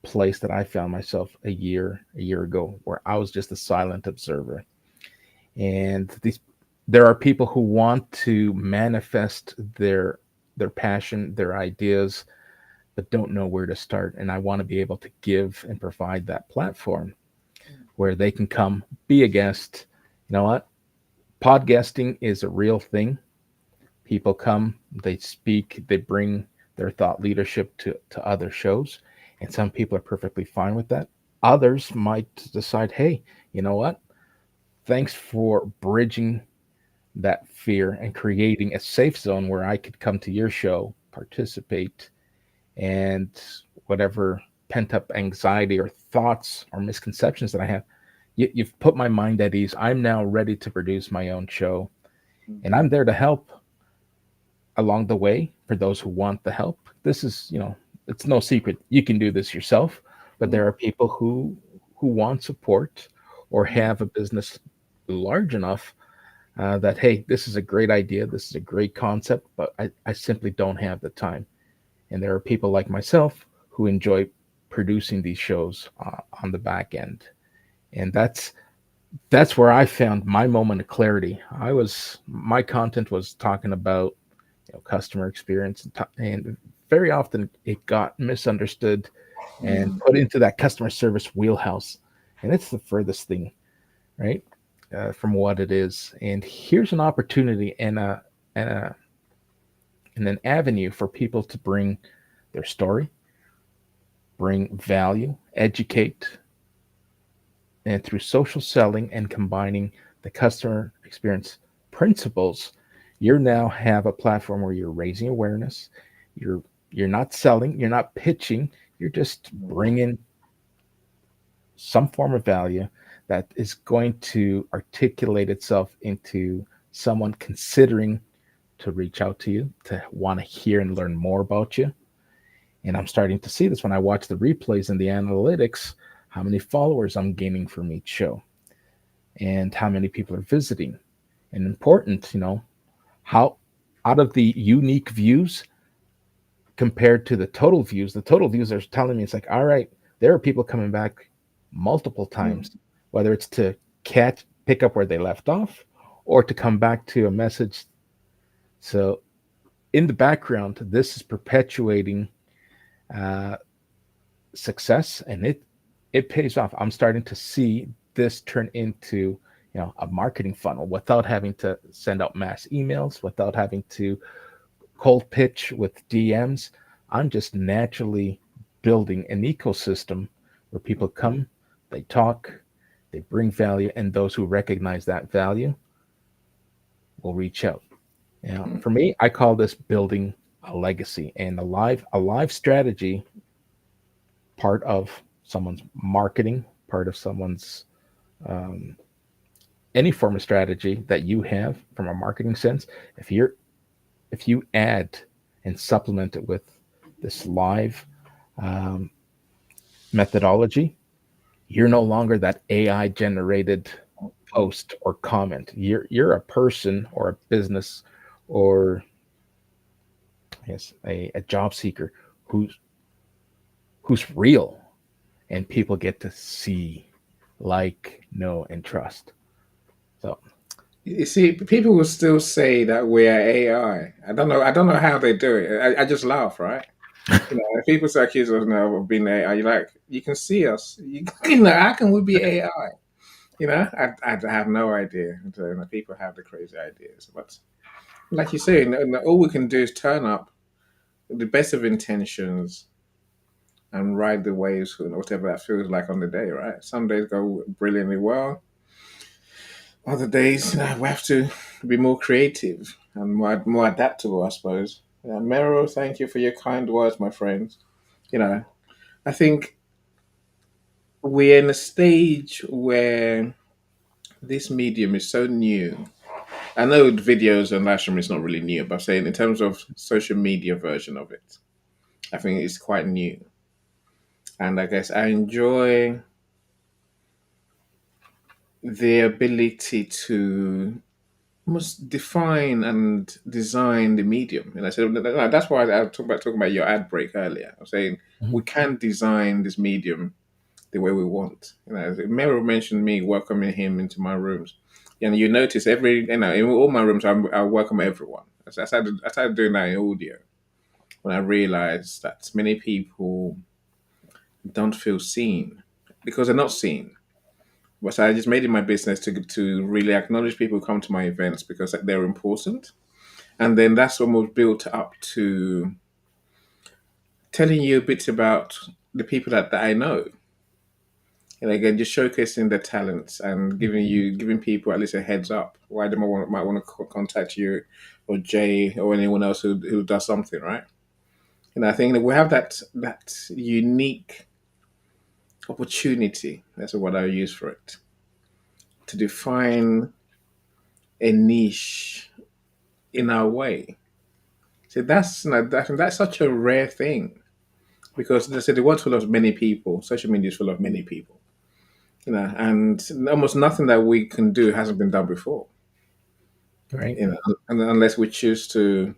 place that I found myself a year ago, where I was just a silent observer. And there are people who want to manifest their passion, their ideas, but don't know where to start. And I want to be able to give and provide that platform where they can come be a guest. You know what? Podcasting is a real thing. People come, they speak, they bring their thought leadership to other shows. And some people are perfectly fine with that. Others might decide, hey, you know what? Thanks for bridging that fear and creating a safe zone where I could come to your show, participate, and whatever pent up anxiety or thoughts or misconceptions that I have, you've put my mind at ease. I'm now ready to produce my own show, and I'm there to help along the way for those who want the help. This is, it's no secret. You can do this yourself, but there are people who want support or have a business large enough that, hey, this is a great idea, this is a great concept, but I simply don't have the time. And there are people like myself who enjoy producing these shows on the back end, and that's where I found my moment of clarity. My content was talking about customer experience, and very often it got misunderstood and Mm. put into that customer service wheelhouse, and it's the furthest thing, right, from what it is. And here's an opportunity and a and an avenue for people to bring their story, bring value, educate, and through social selling and combining the customer experience principles, you now have a platform where you're raising awareness. You're you're not selling, you're not pitching, you're just bringing some form of value that is going to articulate itself into someone considering to reach out to you, to want to hear and learn more about you. And I'm starting to see this when I watch the replays and the analytics, how many followers I'm gaining from each show and how many people are visiting. And important, how out of the unique views compared to the total views are telling me it's like, all right, there are people coming back multiple Mm. times, whether it's to pick up where they left off or to come back to a message. So in the background, this is perpetuating uh, success, and it pays off. I'm starting to see this turn into a marketing funnel without having to send out mass emails, without having to cold pitch with DMs. I'm just naturally building an ecosystem where people come, they talk, they bring value, and those who recognize that value will reach out. For me, I call this building a legacy, and a live strategy, part of someone's marketing, part of someone's um, any form of strategy that you have from a marketing sense. If you add and supplement it with this live um, methodology, you're no longer that AI generated post or comment. You're a person or a business or yes, a job seeker who's real, and people get to see, like, know, and trust. So You see, people will still say that we are AI. I don't know. I don't know how they do it. I just laugh, right? If people say accuse us now of being AI, you're like, you can see us. How can we be AI? I have no idea. So, people have the crazy ideas, but like you say, all we can do is turn up with the best of intentions and ride the waves, whatever that feels like on the day, right? Some days go brilliantly well. Other days, we have to be more creative and more adaptable, I suppose. Mero, thank you for your kind words, my friend. You know, I think we're in a stage where this medium is so new. I know the videos and live streaming is not really new, but I'm saying in terms of social media version of it, I think it's quite new. And I guess I enjoy the ability to must define and design the medium. And I said that's why I talking about your ad break earlier. I'm saying Mhm. we can design this medium the way we want. Meryl mentioned me welcoming him into my rooms. And you notice in all my rooms, I welcome everyone. I started doing that in audio when I realized that many people don't feel seen because they're not seen. But so I just made it my business to really acknowledge people who come to my events because they're important. And then that's almost built up to telling you a bit about the people that I know. And again, just showcasing their talents and giving people at least a heads up why they might want to contact you or Jay or anyone else who does something, right? And I think that we have that unique opportunity. That's what I use for it to define a niche in our way. So that's such a rare thing because they say the world's full of many people. Social media is full of many people, and almost nothing that we can do hasn't been done before. Right. And unless we choose to,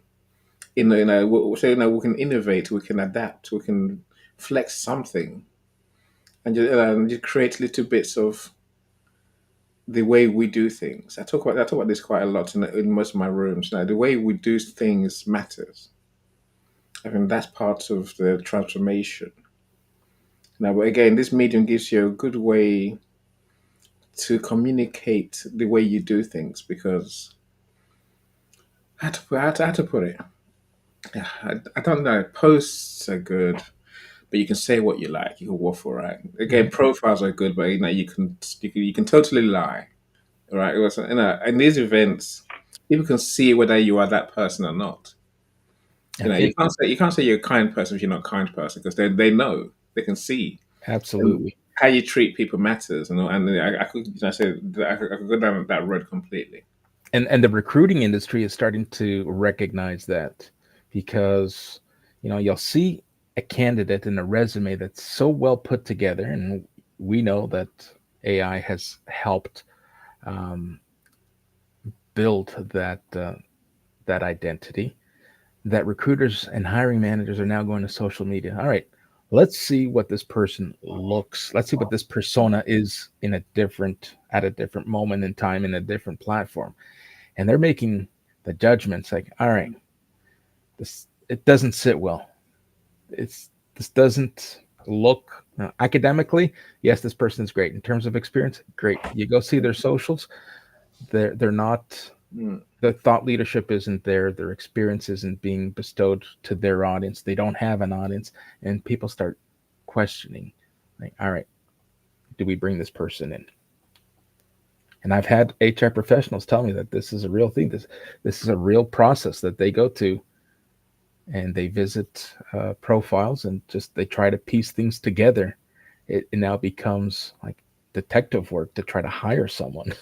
we can innovate, we can adapt, we can flex something, and just create little bits of the way we do things. I talk about this quite a lot in most of my rooms. The way we do things matters. I think that's part of the transformation. Now, but again, this medium gives you a good way to communicate the way you do things because how to put it? I don't know. Posts are good, but you can say what you like. You can waffle, right? Again, Mhm. profiles are good, but you can totally lie, right? It was, in these events, people can see whether you are that person or not. It You can't say you're a kind person if you're not a kind person because they know they can see. And absolutely. how you treat people matters, and I could say that I could go down that road completely. And the recruiting industry is starting to recognize that because you'll see a candidate in a resume that's so well put together, and we know that AI has helped um, build that identity, that recruiters and hiring managers are now going to social media. All right, let's see what this person looks. Let's see what this persona is at a different moment in time in a different platform, and they're making the judgments like, all right, this it doesn't sit well. This doesn't look academically. Yes, this person is great in terms of experience. Great. You go see their socials. They're not. Mm. The thought leadership isn't there. Their experience isn't being bestowed to their audience. They don't have an audience, and people start questioning. Like, all right, do we bring this person in? And I've had HR professionals tell me that this is a real thing. This is a real process that they go to, and they visit profiles and just they try to piece things together. It now becomes like detective work to try to hire someone.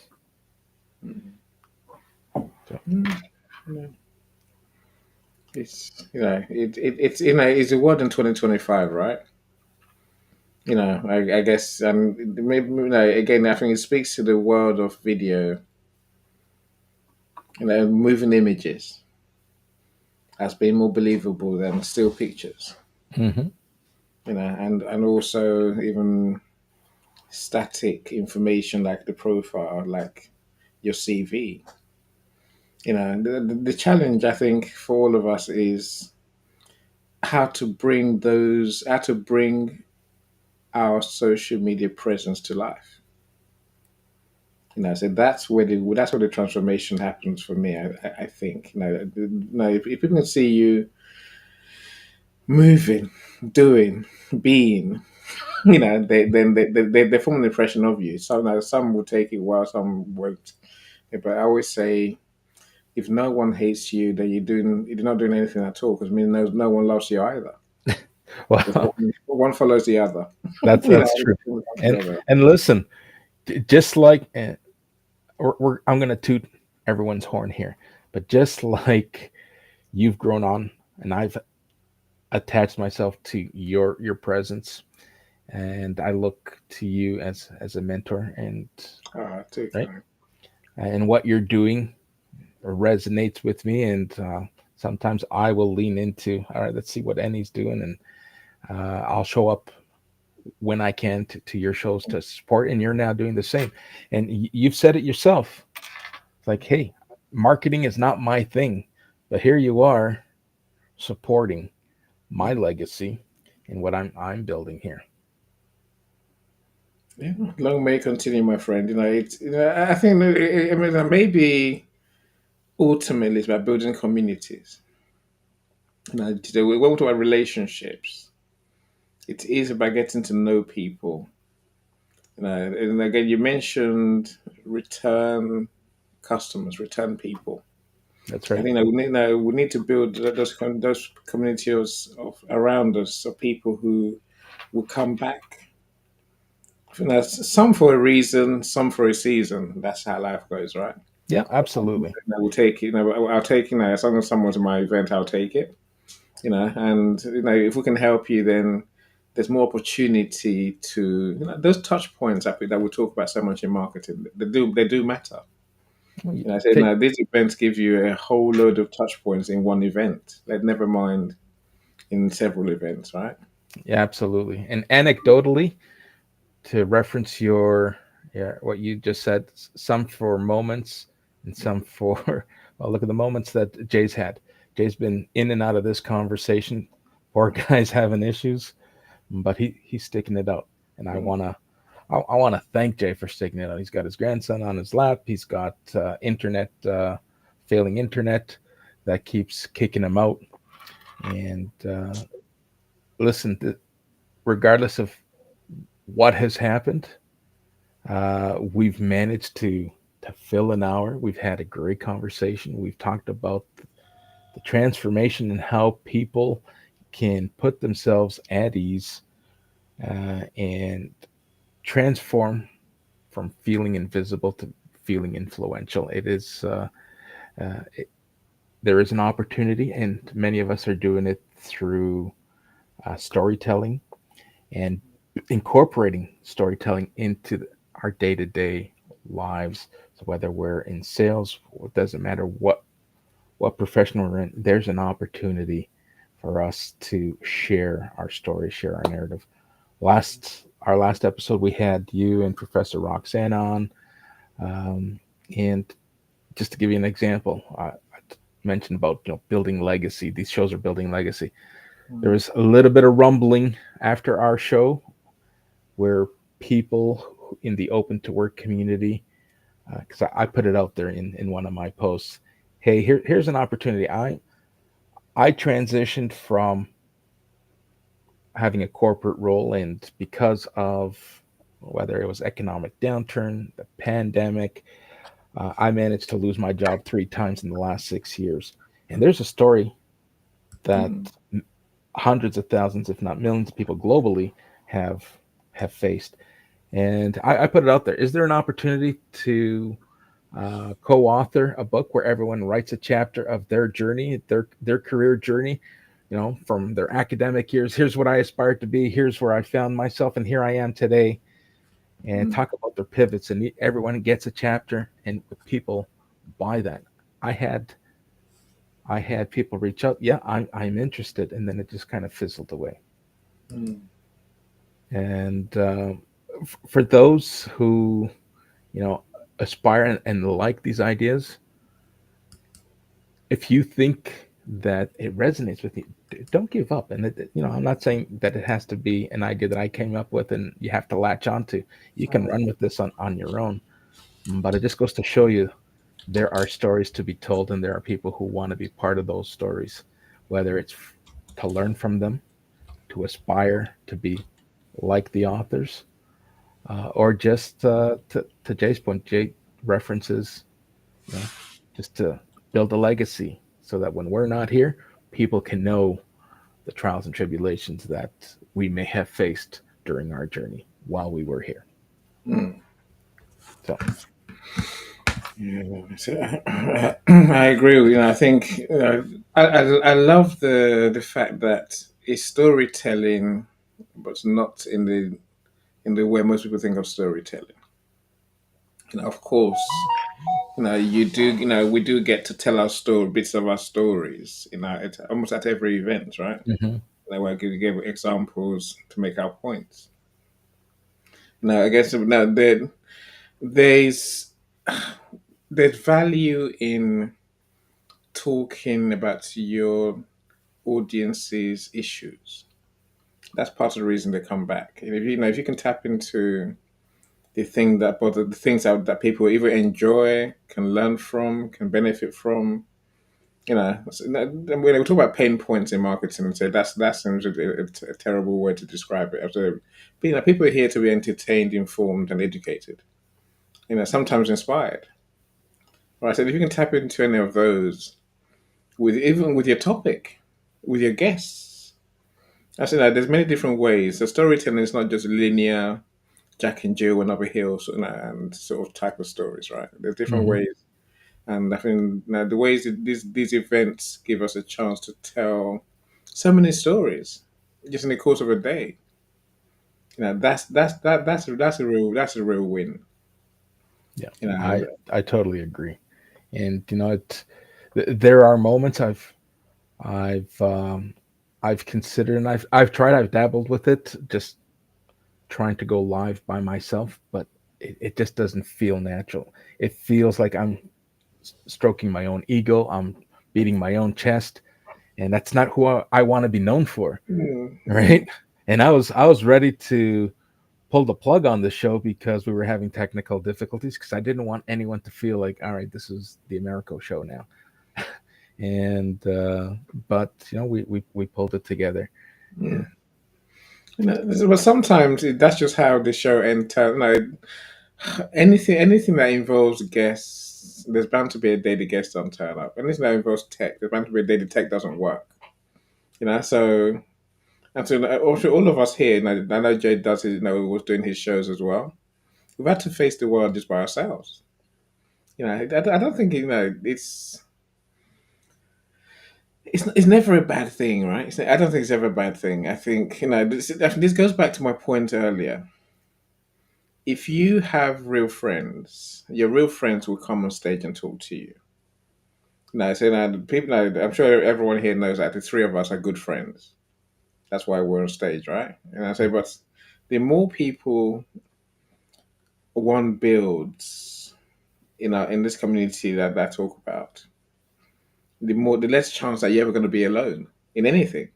So, Mm. Yeah. It's a word in 2025, right? I guess maybe again I think it speaks to the world of video, moving images as being more believable than still pictures, mhm. and also even static information like the profile, like your CV. The challenge I think for all of us is how to bring our social media presence to life. So that's where the transformation happens for me. I think. If people can see you moving, doing, being, they form an impression of you. Some will take it well, some won't. But I always say, if no one hates you, then you're not doing anything at all. Because no one loves you either. Because Well, one follows the other. that's true. Everything comes And together. and listen, just like I'm going to toot everyone's horn here, but just like you've grown on, and I've attached myself to your presence, and I look to you as a mentor, and Too right, kind. and what you're doing resonates with me, and sometimes I will lean into, all right, let's see what Annie's doing, and I'll show up when I can to your shows to support, and you're now doing the same. And you've said it yourself. It's like, hey, marketing is not my thing, but here you are supporting my legacy and what I'm building here. Yeah, long may it continue, my friend. It's I think I mean maybe ultimately it's about building communities. When we talk about relationships, it is about getting to know people. And again, you mentioned return customers, return people. That's I right. think that we need to build those communities of around us of people who will come back. Some for a reason, some for a season. That's how life goes, right? Yeah, But some people absolutely. will take it. I'll take as long as someone's in my event, I'll take it. And if we can help you, then there's more opportunity to those touch points that we talk about so much in marketing. They do matter. Well, you I said take now these events give you a whole load of touch points in one event. Like never mind in several events, right? Yeah, absolutely. And anecdotally, to reference your, yeah, what you just said, some for moments and some for well, look at the moments that Jay's had. Jay's been in and out of this conversation. Poor guy's having issues, but he's sticking it out, and I Mm, want to I want to thank Jay for sticking it out. He's got his grandson on his lap. He's got internet, failing internet that keeps kicking him out. And listen, regardless of what has happened, we've managed to fill an hour. We've had a great conversation. We've talked about the transformation and how people can put themselves at ease and transform from feeling invisible to feeling influential. It is there is an opportunity, and many of us are doing it through storytelling and incorporating storytelling into our day to day lives. So whether we're in sales, it doesn't matter what profession we're in. There's an opportunity for us to share our story, share our narrative. Our last episode, we had you and Professor Roxanne on, and just to give you an example, I mentioned about building legacy. These shows are building legacy. There mm, was a little bit of rumbling after our show where people in the open to work community, because I put it out there in one of my posts, hey, here's an opportunity. I transitioned from having a corporate role, and because of whether it was economic downturn, the pandemic, I managed to lose my job 3 times in the last 6 years. And there's a story that mm, hundreds of thousands, if not millions, of people globally have have faced. And I put it out there. Is there an opportunity to co-author a book where everyone writes a chapter of their journey, their career journey, from their academic years? Here's what I aspired to be. Here's where I found myself, and here I am today. And mm, talk about their pivots, and everyone gets a chapter, and people buy that. I had I had people reach out. Yeah, I'm interested, and then it just kind of fizzled away. mm, And for those who you know aspire and like these ideas, if you think that it resonates with you, don't give up. And I'm not saying that it has to be an idea that I came up with and you have to latch onto. You can run with this on your own. But it just goes to show you there are stories to be told, and there are people who want to be part of those stories, whether it's to learn from them, to aspire to be like the authors, or just to Jay's point. Jay references, you know, just to build a legacy so that when we're not here, people can know the trials and tribulations that we may have faced during our journey while we were here. mm. So, Yeah, so, I agree. I think I love the fact that it's storytelling but not in the way most people think of storytelling. Of course, you do. We do get to tell our story, bits of our stories. Almost at every event, right? Hmm. Where I give examples to make our points. Now, I guess now there's there's value in talking about your audience's issues. That's part of the reason they come back. And if you can tap into the things that people either enjoy, can learn from, can benefit from. When we talk about pain points in marketing, and say that's a terrible way to describe it. So, but, people are here to be entertained, informed, and educated. Sometimes inspired. Right. So if you can tap into any of those, even with your topic, with your guests, I said that there's many different ways. The storytelling is not just linear Jack and Jill and Over Hill and sort of type of stories, right? There's different Hmm. ways, and I think the ways that these events give us a chance to tell so many stories just in the course of a day. That's a real win. Yeah, You I know, I totally agree. And there are moments I've I've considered, and I've tried, I've dabbled with it, just trying to go live by myself, but it just doesn't feel natural. It feels like I'm stroking my own ego, I'm beating my own chest, and that's not who I want to be known for, mm-hmm. right? And I was ready to pull the plug on the show because we were having technical difficulties, because I didn't want anyone to feel like, all right, this is the Americo show now. And but we pulled it together. Yeah. But sometimes that's just how the show enters. Anything that involves guests, there's bound to be a day the guests don't turn up. Anything that involves tech, there's bound to be a day the tech doesn't work. So and so also all of us here, I know Jay does his, was doing his shows as well. We've had to face the world just by ourselves. I don't think it's never a bad thing, right? I don't think it's ever a bad thing. I think this goes back to my point earlier. If you have real friends, your real friends will come on stage and talk to you. No, so now people know. I'm sure everyone here knows that the three of us are good friends. That's why we're on stage, right? And I say, but the more people one builds, in this community that I talk about, the less chance that you're ever going to be alone in anything.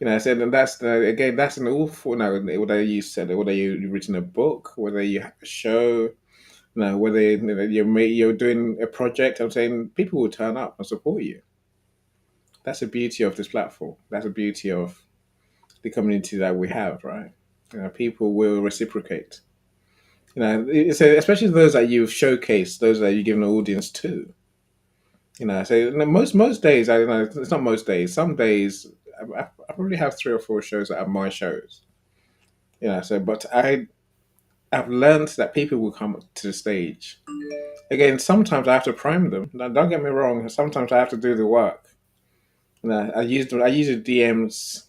I said, and again, that's an awful. Whether you said it, whether you've written a book, whether you have a show, whether you're doing a project. I'm saying people will turn up and support you. That's the beauty of this platform. That's the beauty of the community that we have, right? People will reciprocate. Especially those that you've showcased, those that you've given an audience to. So most days, I don't know. It's not most days. Some days, I probably have 3 or 4 shows that are my shows. But I've learned that people will come to the stage. Again, sometimes I have to prime them. Now, don't get me wrong. Sometimes I have to do the work. I use the DMs.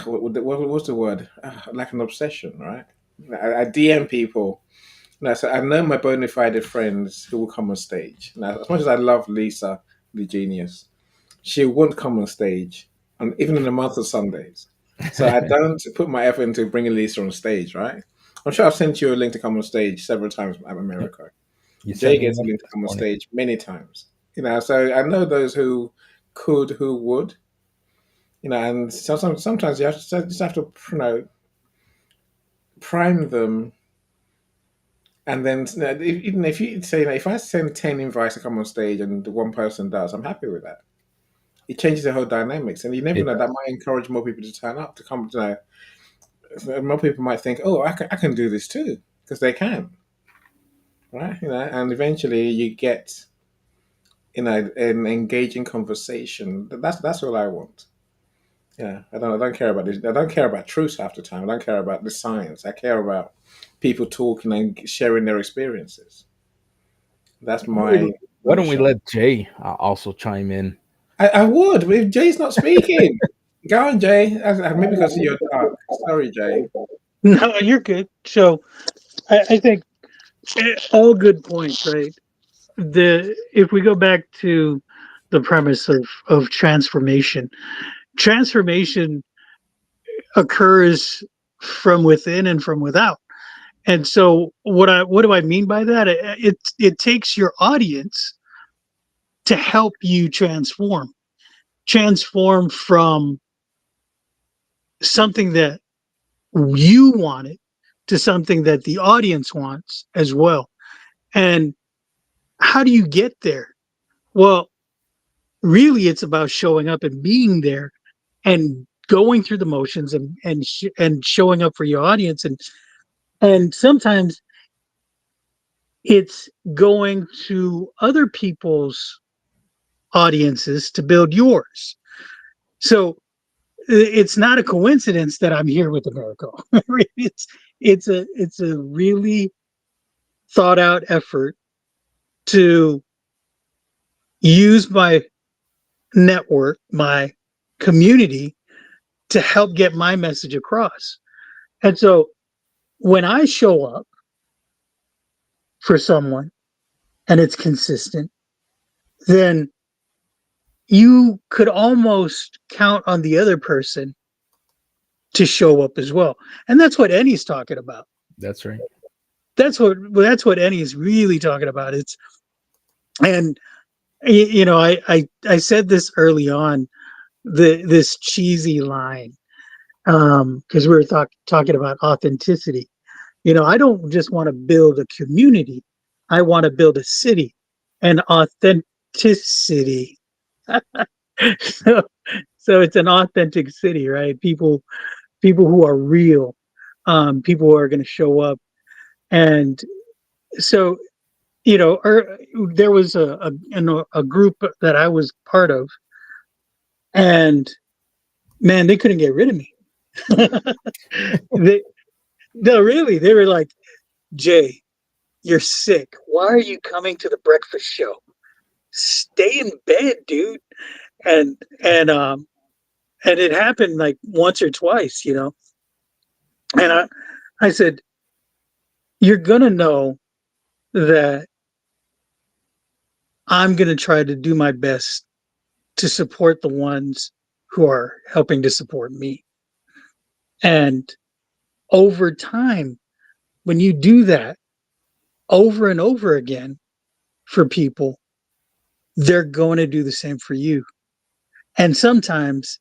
What's the word? Like an obsession, right? I DM people. So I know my bona fide friends who will come on stage. Now, as much as I love Lisa, the genius, she won't come on stage, and even in the month of Sundays. So I don't put my effort into bringing Lisa on stage, right? I'm sure I've sent you a link to come on stage several times at Yep. America. You Jay sent me gets a one link to this come on morning. stage many times. So I know those who could, who would, and sometimes you have to just have to, prime them, and then even if you say, if I send 10 invites to come on stage and the one person does, I'm happy with that. It changes the whole dynamics, and you never It know, that does. might encourage more people to turn up to come. More people might think, oh, I can do this too, because they can, right? And eventually you get an engaging conversation. That's all I want. I don't care about this. I don't care about truth half the time. I don't care about the science. I care about people talking and sharing their experiences. That's Why don't my why my don't we show. let Jay also chime in? I would, but if Jay's not speaking. Go on, Jay. Maybe because of your talk. Sorry, Jay. No, you're good. So I think all good points, right? The If we go back to the premise of transformation, transformation occurs from within and from without. And so what do I mean by that? It takes your audience to help you transform from something that you wanted to something that the audience wants as well. And how do you get there? Well, really it's about showing up and being there and going through the motions and showing up for your audience, and sometimes it's going to other people's audiences to build yours. So it's not a coincidence that I'm here with the miracle. It's a really thought out effort to use my network, my community, to help get my message across. And so when I show up for someone and it's consistent, then you could almost count on the other person to show up as well. And that's what Ennie's talking about. That's right. That's what Ennie's really talking about. It's and you know, I said this early on, this cheesy line, because we were talking about authenticity. You know, I don't just want to build a community. I want to build a city, and authenticity. so, so it's an authentic city, right? People who are real, people who are going to show up. And so, you know, there was a group that I was part of, and man, they couldn't get rid of me. they, no, really, they were like, Jay, you're sick. Why are you coming to the breakfast show? Stay in bed, dude. And and um and it happened like once or twice, you know. And I said, you're gonna know that I'm gonna try to do my best to support the ones who are helping to support me. And over time, when you do that over and over again for people, they're going to do the same for you. And sometimes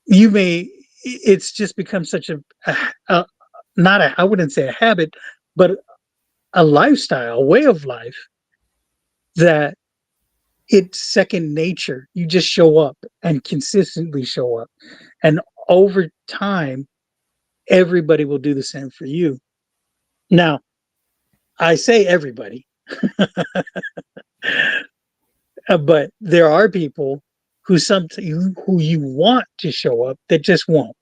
you may, it's just become such a not a, I wouldn't say a habit, but a lifestyle, a way of life that it's second nature. You just show up and consistently show up. And over time, everybody will do the same for you. Now, I say everybody, but there are people who you want to show up that just won't,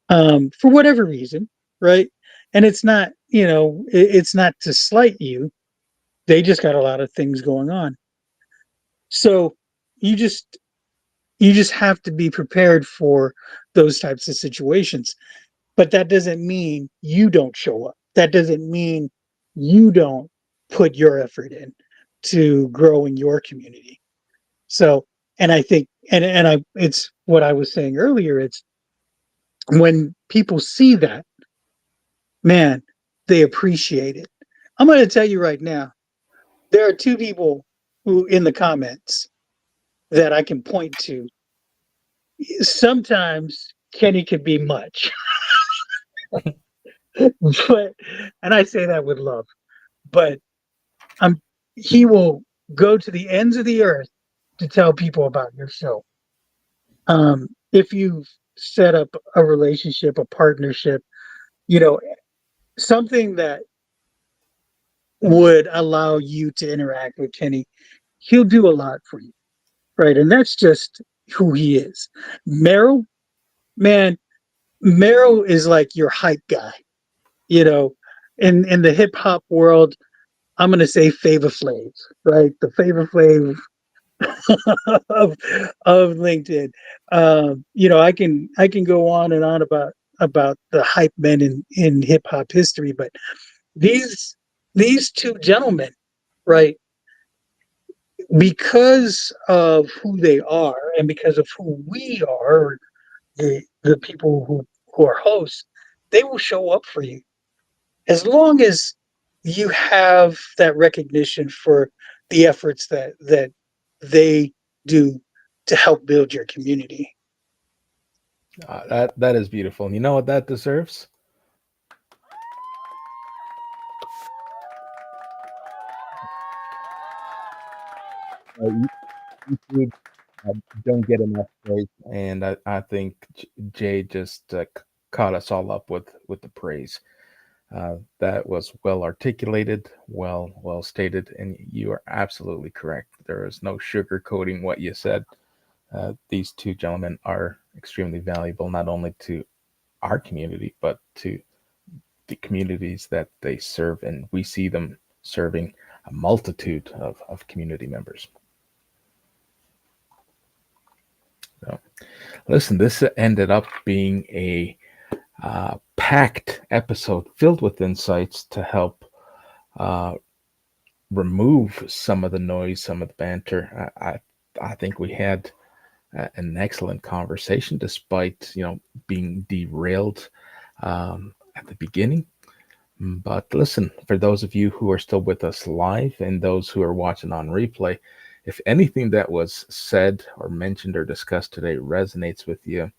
for whatever reason, right? And it's not, you know, it's not to slight you. They just got a lot of things going on. So you just you just have to be prepared for those types of situations. But that doesn't mean you don't show up. That doesn't mean you don't put your effort in to growing your community. So, and I think, it's what I was saying earlier. It's when people see that, man, they appreciate it. I'm going to tell you right now, there are two people who in the comments that I can point to. Sometimes Kenny could be much, but, and I say that with love, but I'm, he will go to the ends of the earth to tell people about your show. If you've set up a relationship, a partnership, you know, something that would allow you to interact with Kenny, he'll do a lot for you, right? And that's just who he is. Merrill, man, Merrill is like your hype guy, you know. In the hip hop world, I'm gonna say Flavor Flav, right? The Flavor Flav of of LinkedIn. I can go on and on about the hype men in hip hop history, but these these two gentlemen, right? Because of who they are and because of who we are, the people who are hosts, they will show up for you as long as you have that recognition for the efforts that they do to help build your community. That is beautiful. And you know what that deserves? You, you uh, don't get enough praise, and I think Jay just caught us all up with the praise. That was well articulated, well stated, and you are absolutely correct. There is no sugarcoating what you said. These two gentlemen are extremely valuable, not only to our community, but to the communities that they serve, and we see them serving a multitude of community members. So, listen, this ended up being a packed episode filled with insights to help uh, remove some of the noise, some of the banter. I think we had an excellent conversation, despite being derailed at the beginning. But listen, for those of you who are still with us live and those who are watching on replay, if anything that was said or mentioned or discussed today resonates with you,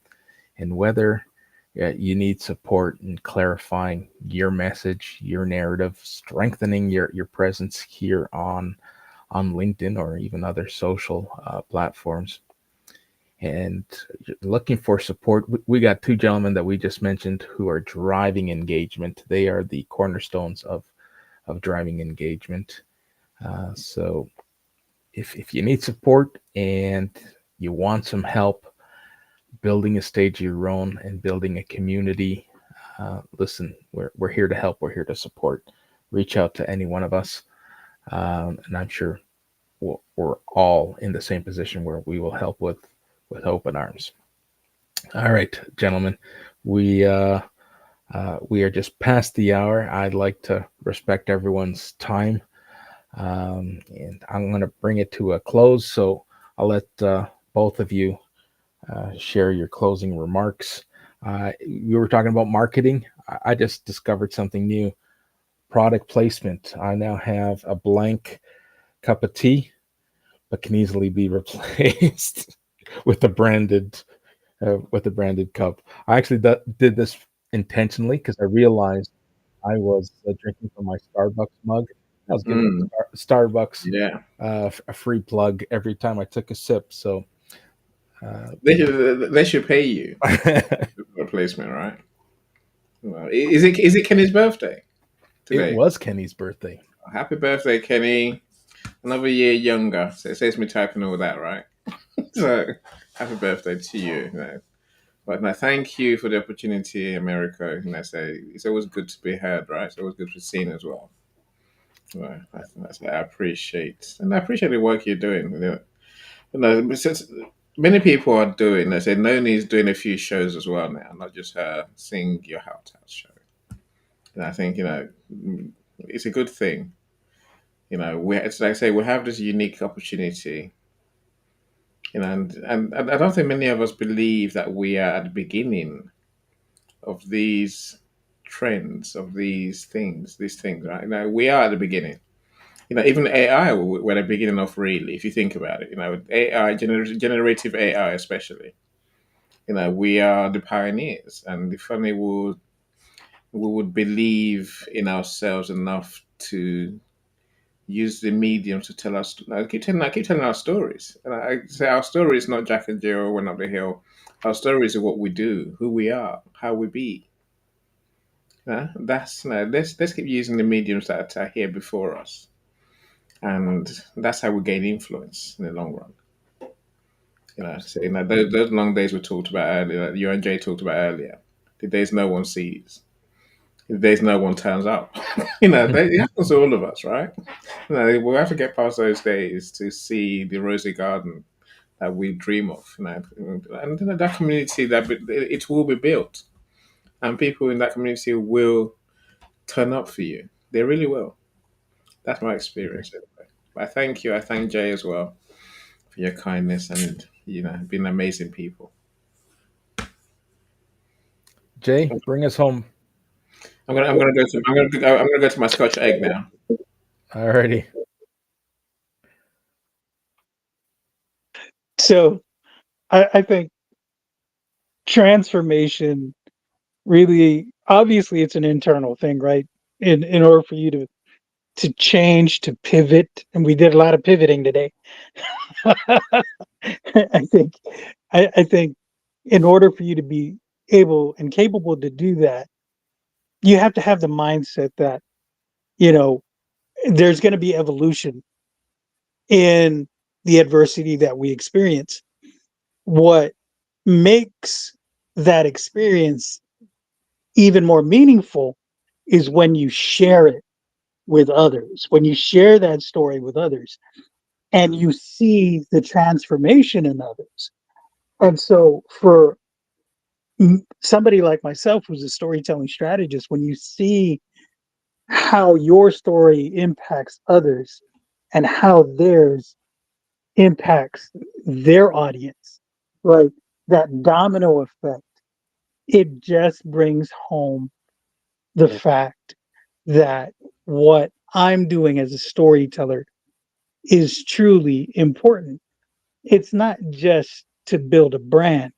and whether you need support in clarifying your message, your narrative, strengthening your presence here on LinkedIn or even other social platforms, and you're looking for support, we got two gentlemen that we just mentioned who are driving engagement. They are the cornerstones of driving engagement. So if you need support and you want some help building a stage of your own and building a community, listen, we're here to help. We're here to support. Reach out to any one of us, and I'm sure we're all in the same position where we will help with open arms. All right, gentlemen, we we are just past the hour. I'd like to respect everyone's time, and I'm going to bring it to a close. So I'll let both of you share your closing remarks. We were talking about marketing. I just discovered something new: product placement. I now have a blank cup of tea, but can easily be replaced with a branded cup. I actually did this intentionally because I realized I was drinking from my Starbucks mug. I was giving Mm, Starbucks yeah. a free plug every time I took a sip. So uh, They should pay you for replacement, right? Well, is it Kenny's birthday it today? was Kenny's birthday. Happy birthday, Kenny! Another year younger. So it saves me typing all that, right? So happy birthday to you. But no, thank you for the opportunity, America. Say it's always good to be heard, right? It's always good to be seen as well. Well, I appreciate, and I appreciate the work you're doing. Since many people are doing, I say Noni's doing a few shows as well now, not just her sing your house show. And I think it's a good thing. It's like I say we have this unique opportunity. And I don't think many of us believe that we are at the beginning of these trends, of these things, right? We are at the beginning. Even AI, we're at the beginning of really, if you think about it. AI, generative AI, especially. We are the pioneers, and if only we would believe in ourselves enough to use the medium to tell us. I keep telling our stories, and I say our story is not Jack and Jill went up the hill. Our stories are what we do, who we are, how we be. That's no. Let's keep using the mediums that are here before us, and that's how we gain influence in the long run. So those long days we talked about earlier, that you and Jay talked about earlier, the days no one sees. There's no one turns up. It happens to all of us, right? We have to get past those days to see the rosy garden that we dream of. And that community it will be built, and people in that community will turn up for you. They really will. That's my experience. Anyway. I thank you. I thank Jay as well for your kindness and being amazing people. Jay, bring us home. I'm gonna go to my Scotch egg now. Alrighty. So I think transformation really, obviously, it's an internal thing, right? In order for you to change, to pivot, and we did a lot of pivoting today. I think I think in order for you to be able and capable to do that, you have to have the mindset that, you know, there's going to be evolution in the adversity that we experience. What makes that experience even more meaningful is when you share it with others, when you share that story with others and you see the transformation in others. And so, for somebody like myself who's a storytelling strategist, when you see how your story impacts others and how theirs impacts their audience, right? That domino effect, it just brings home the fact that what I'm doing as a storyteller is truly important. It's not just to build a brand,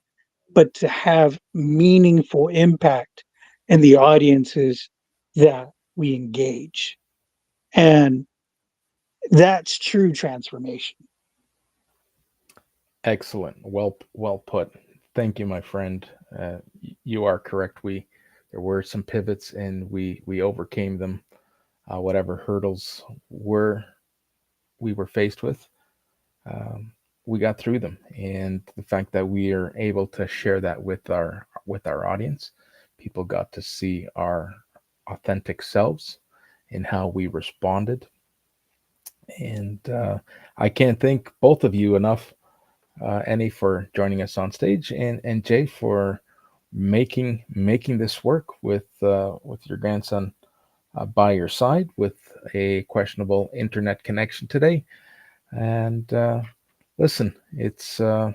but to have meaningful impact in the audiences that we engage. And that's true transformation. Excellent. Well put. Thank you, my friend. You are correct. There were some pivots, and we overcame them. Whatever hurdles we were faced with, um, we got through them. And the fact that we are able to share that with our audience, people got to see our authentic selves and how we responded. And I can't thank both of you enough, Annie for joining us on stage, and Jay for making this work with your grandson by your side with a questionable internet connection today. And listen, it's going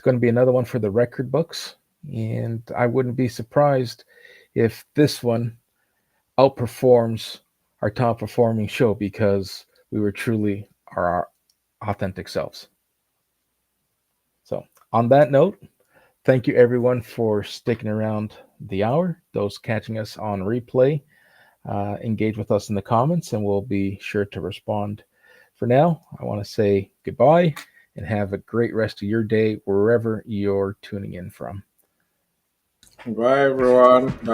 to be another one for the record books, and I wouldn't be surprised if this one outperforms our top performing show because we were truly our authentic selves. So, on that note, thank you everyone for sticking around the hour. Those catching us on replay, engage with us in the comments and we'll be sure to respond. For now, I want to say goodbye and have a great rest of your day wherever you're tuning in from. Bye, everyone. Bye.